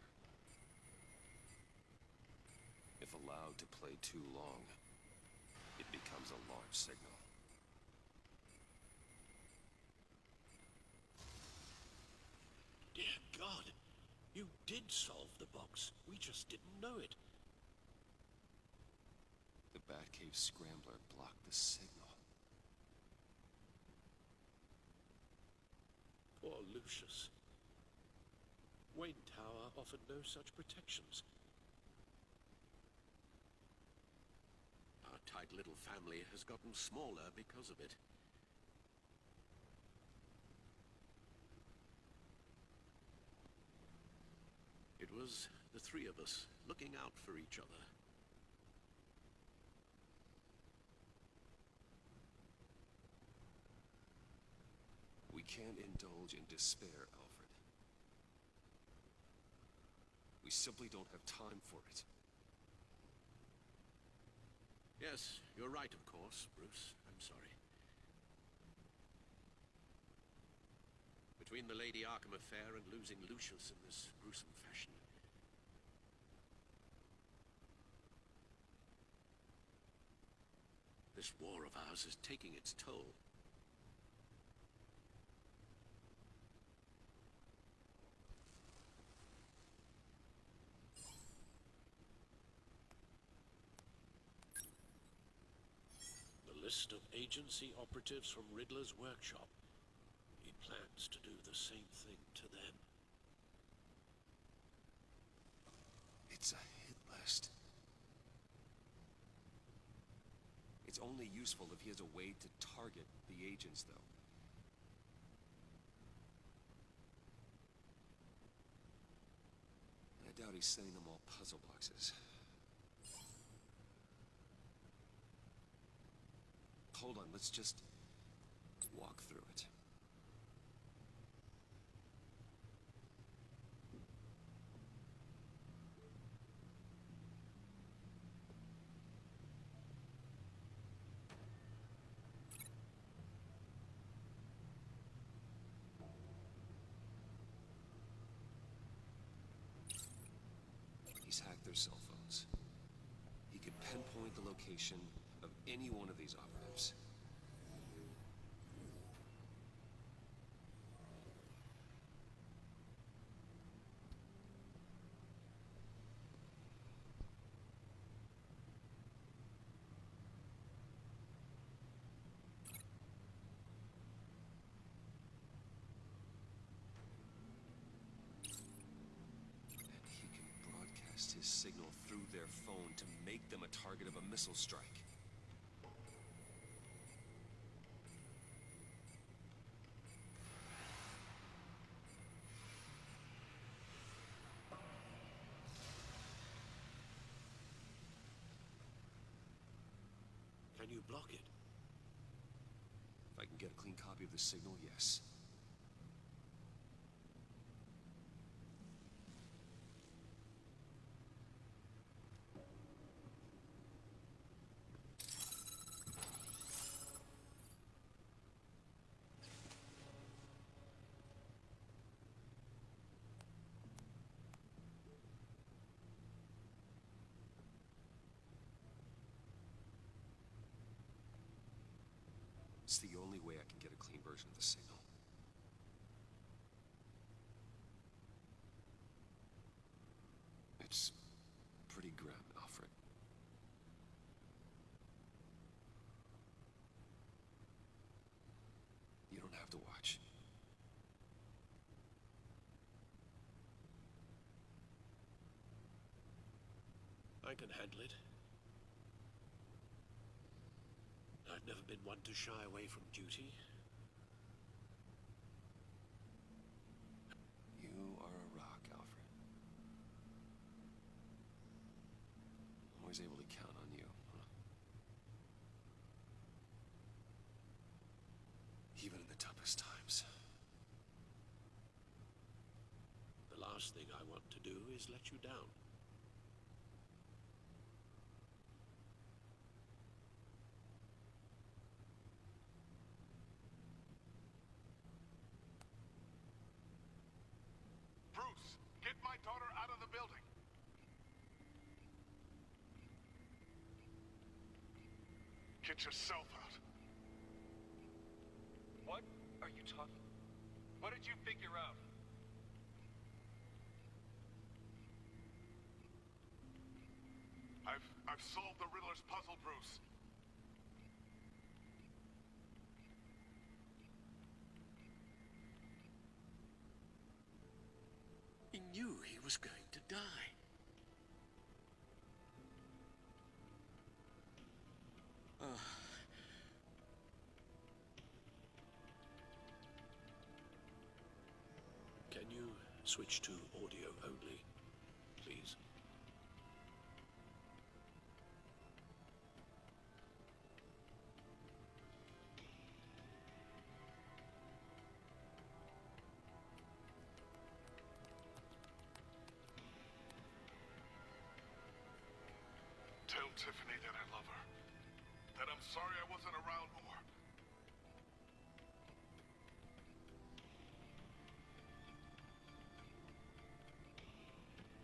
If allowed to play too long, it becomes a launch signal. Dear God, you did solve the box. We just didn't know it. The Batcave Scrambler blocked the signal. Poor Lucius. Wayne Tower offered no such protections. Our tight little family has gotten smaller because of it. It was the three of us looking out for each other. We can't indulge in despair, Alfred. We simply don't have time for it. Yes, you're right, of course, Bruce. I'm sorry. Between the Lady Arkham affair and losing Lucius in this gruesome fashion, this war of ours is taking its toll. The list of agency operatives from Riddler's workshop. He plans to do the same thing to them. It's a hit list. It's only useful if he has a way to target the agents, though. I doubt he's sending them all puzzle boxes. Hold on, let's just walk through it. He's hacked their cell phones. He could pinpoint the location of any one of these operatives. His signal through their phone to make them a target of a missile strike. Can you block it? If I can get a clean copy of the signal, yes. It's the only way I can get a clean version of the signal. It's pretty grim, Alfred. You don't have to watch. I can handle it. I've never been one to shy away from duty. You are a rock, Alfred. I'm always able to count on you, huh? Even in the toughest times. The last thing I want to do is let you down. Bruce, get my daughter out of the building. Get yourself out. What are you talking? What did you figure out? I've solved the Riddler's puzzle, Bruce. He knew he was going to die. Can you switch to audio only, please? Tell Tiffany that I love her. That I'm sorry I wasn't around more.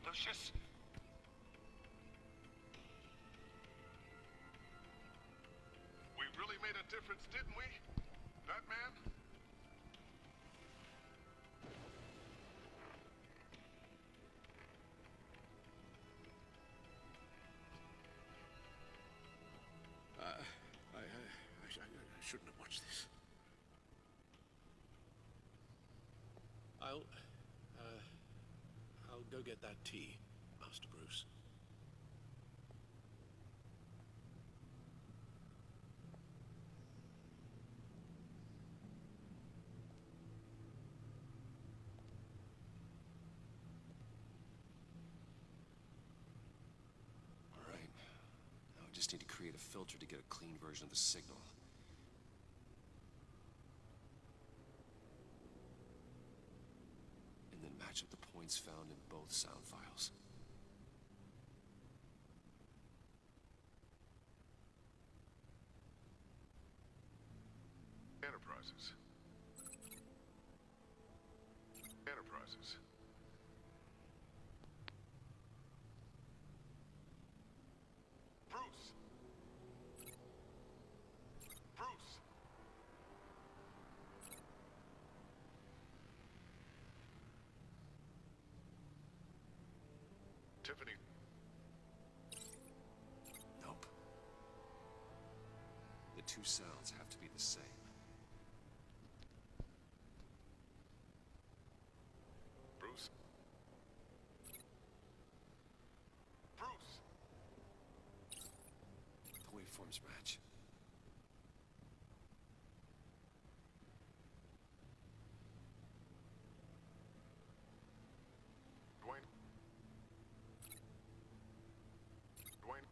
Lucius? We really made a difference, didn't we? That man? I shouldn't have watched this. I'll go get that tea, Master Bruce. All right. Now I just need to create a filter to get a clean version of the signal. And then match up the points found in both sound files. Enterprises. Enterprises. Bruce! Bruce! Tiffany. Nope. The two sounds have to be the same. Bruce? Bruce! The waveforms match. Dwayne? Dwayne?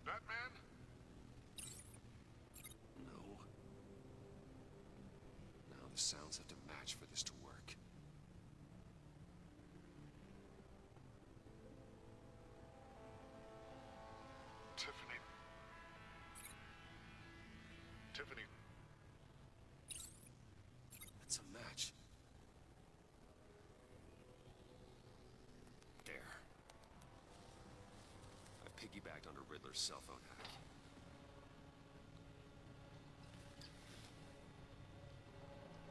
That man? No. Now the sounds have to match for this to work. Tiffany. Tiffany. That's a match. There. I piggybacked onto Riddler's cell phone hack.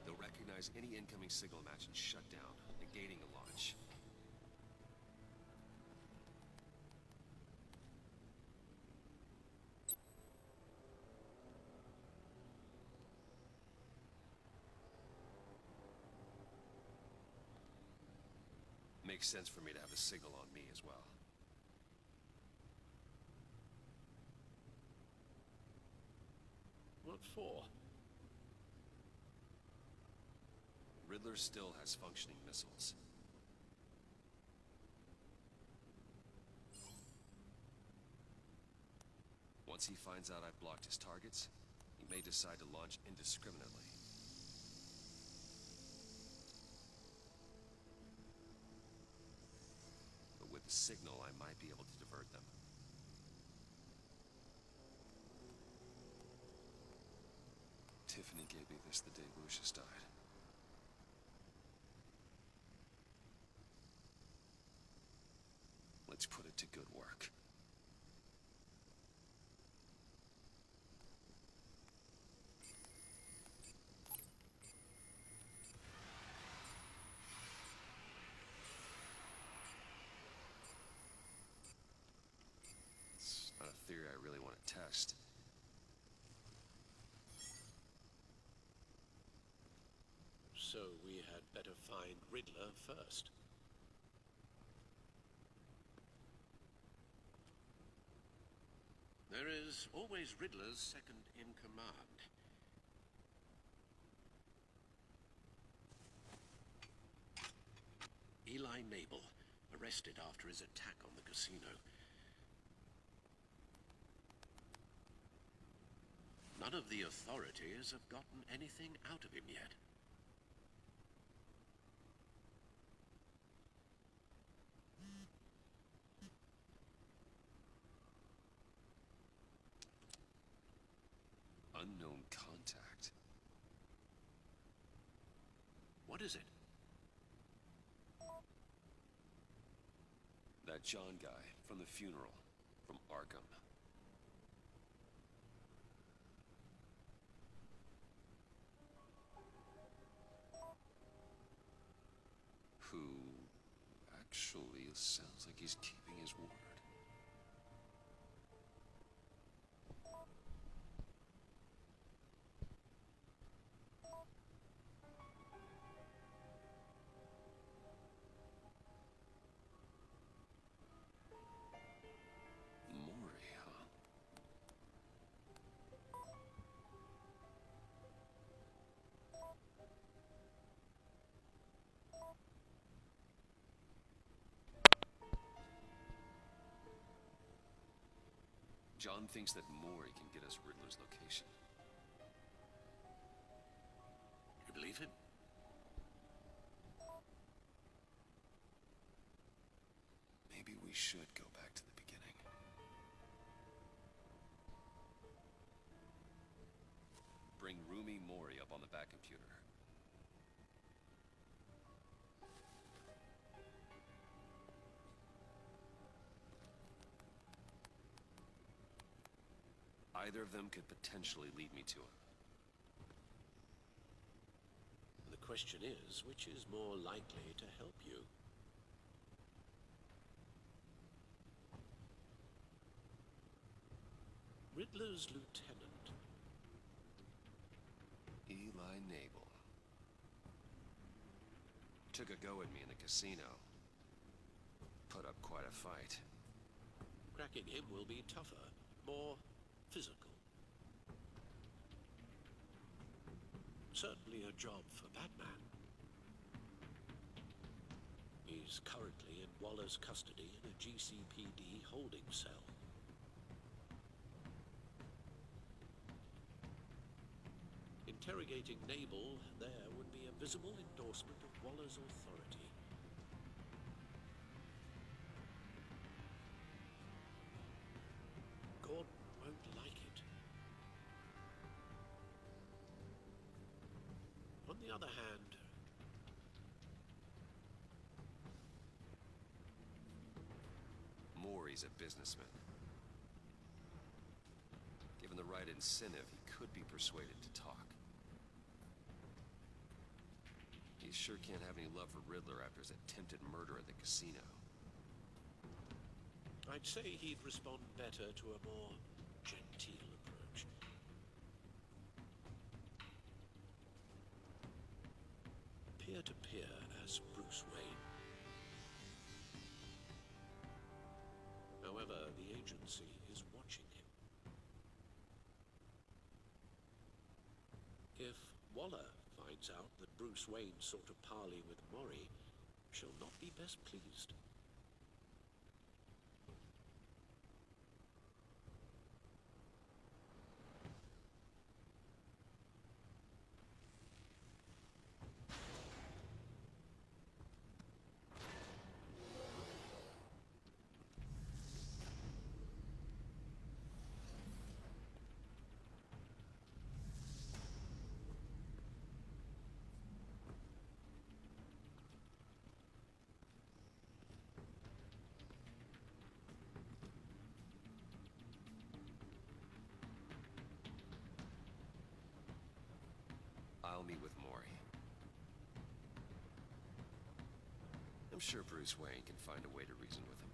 They'll recognize any incoming signal match and shut down, negating the launch. Makes sense for me to have a signal on me as well. What for? Riddler still has functioning missiles. Once he finds out I've blocked his targets, he may decide to launch indiscriminately. But with the signal, I might be able to divert them. Tiffany gave me this the day Lucius died. Let's put it to good work. It's not a theory I really want to test. So we had better find Riddler first. There is always Riddler's second in command. Eneym, arrested after his attack on the casino. None of the authorities have gotten anything out of him yet. Unknown contact. What is it? That John guy from the funeral, from Arkham. Who actually sounds like he's keeping his word. John thinks that Mori can get us Riddler's location. You believe him? Maybe we should go back to the beginning. Bring Rumi Mori up on the back computer. Either of them could potentially lead me to him. The question is, which is more likely to help you? Riddler's lieutenant. Eneym. Took a go at me in the casino. Put up quite a fight. Cracking him will be tougher, more physical. Certainly a job for Batman. He's currently in Waller's custody in a GCPD holding cell. Interrogating Nabel there would be a visible endorsement of Waller's authority. Gordon won't like it. On the other hand, Mori's a businessman. right incentive, he could be persuaded to talk. He sure can't have any love for Riddler after his attempted murder at the casino. I'd say he'd respond better to a more genteel approach. Peer-to-peer as Bruce Wayne. However, the agency is watching him. If Waller finds out that Bruce Wayne sought a parley with Mori, she'll not be best pleased. I'll meet with Mori. I'm sure Bruce Wayne can find a way to reason with him.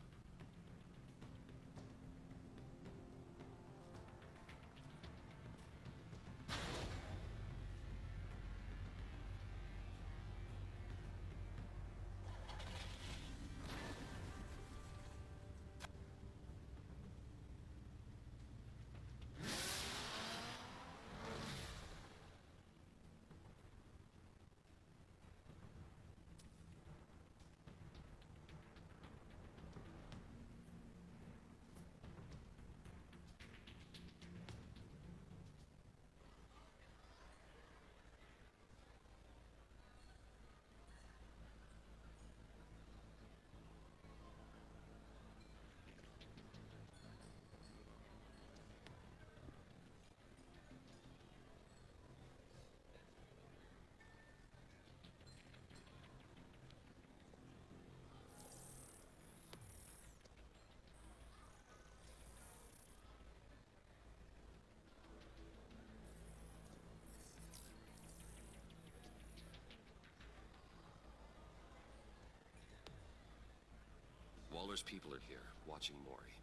Waller's people are here, watching Mori.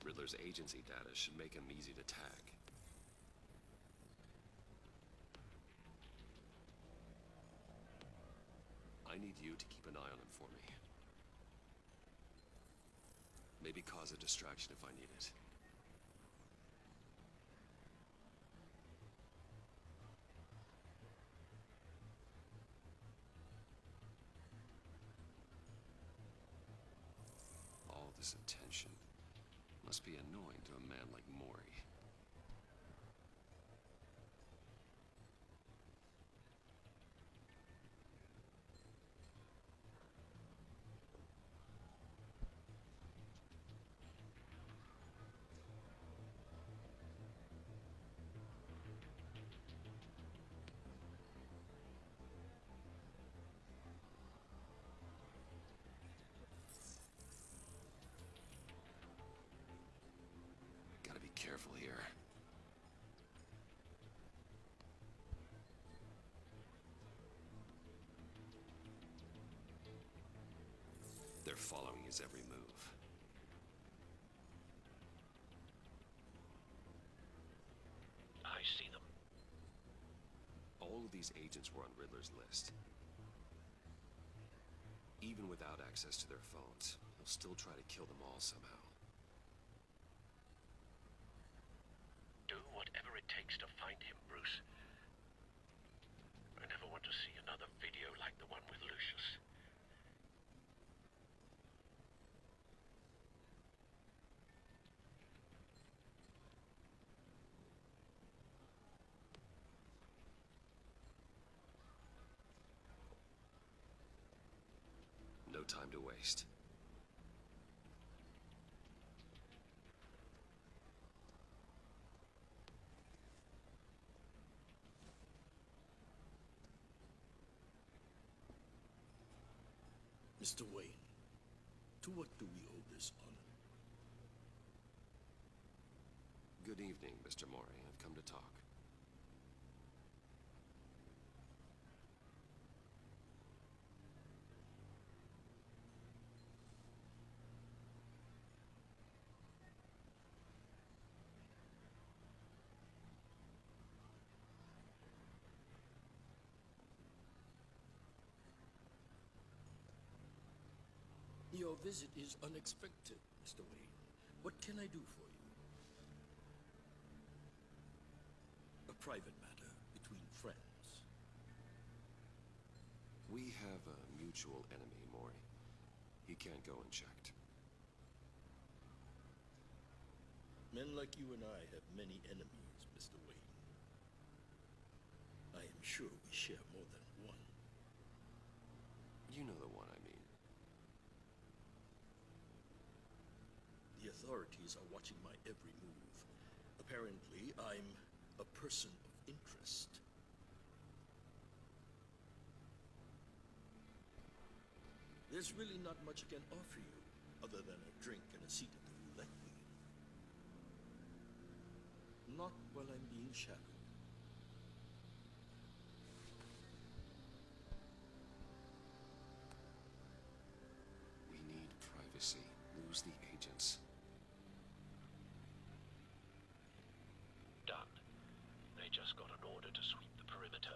Riddler's agency data should make him easy to tag. I need you to keep an eye on him for me. Maybe cause a distraction if I need it. All this attention must be annoying to a man like Mori. Gotta be careful here. They're following his every move. I see them. All of these agents were on Riddler's list. Even without access to their phones, he'll still try to kill them all somehow. Do whatever it takes to find him, Bruce. I never want to see another video like the one with Lucius. No time to waste. Mr. Wayne, To what do we owe this honor? Good evening, Mr. Mori. I've come to talk. Your visit is unexpected, Mr. Wayne. What can I do for you? A private matter between friends. We have a mutual enemy, Mori. He can't go unchecked. Men like you and I have many enemies, Mr. Wayne. I am sure we share more than one. You know the one I mean. The authorities are watching my every move. Apparently, I'm a person of interest. There's really not much I can offer you, other than a drink and a seat at the roulette wheel. Not while I'm being shadowed. We need privacy. Lose the agents. Done. They just got an order to sweep the perimeter.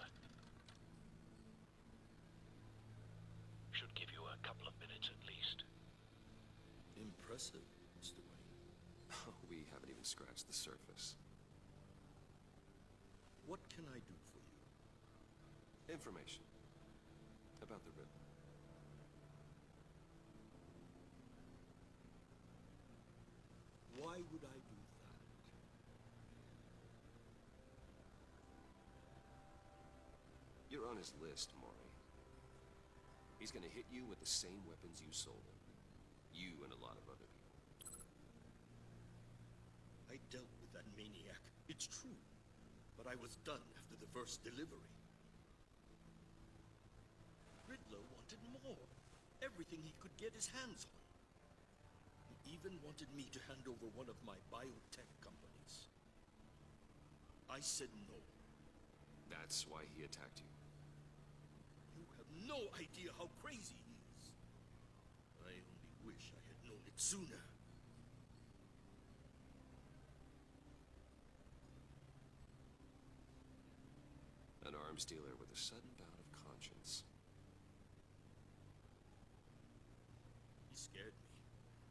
Should give you a couple of minutes at least. Impressive, Mr. Wayne. We haven't even scratched the surface. What can I do for you? Information. About the Riddler. Why would I do that? You're on his list, Maury. He's gonna hit you with the same weapons you sold him. You and a lot of other people. I dealt with that maniac. It's true. But I was done after the first delivery. Riddler wanted more. Everything he could get his hands on. He even wanted me to hand over one of my biotech companies. I said no. That's why he attacked you. You have no idea how crazy he is. I only wish I had known it sooner. An arms dealer with a sudden bout of conscience. He scared me.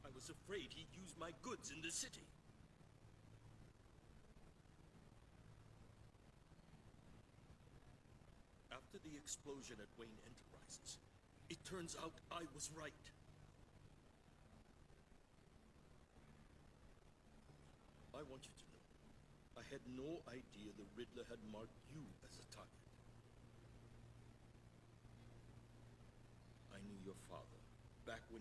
I was afraid he'd use my goods in the city. After the explosion at Wayne Enterprises, it turns out I was right. I want you to know, I had no idea the Riddler had marked you as a target. I knew your father back when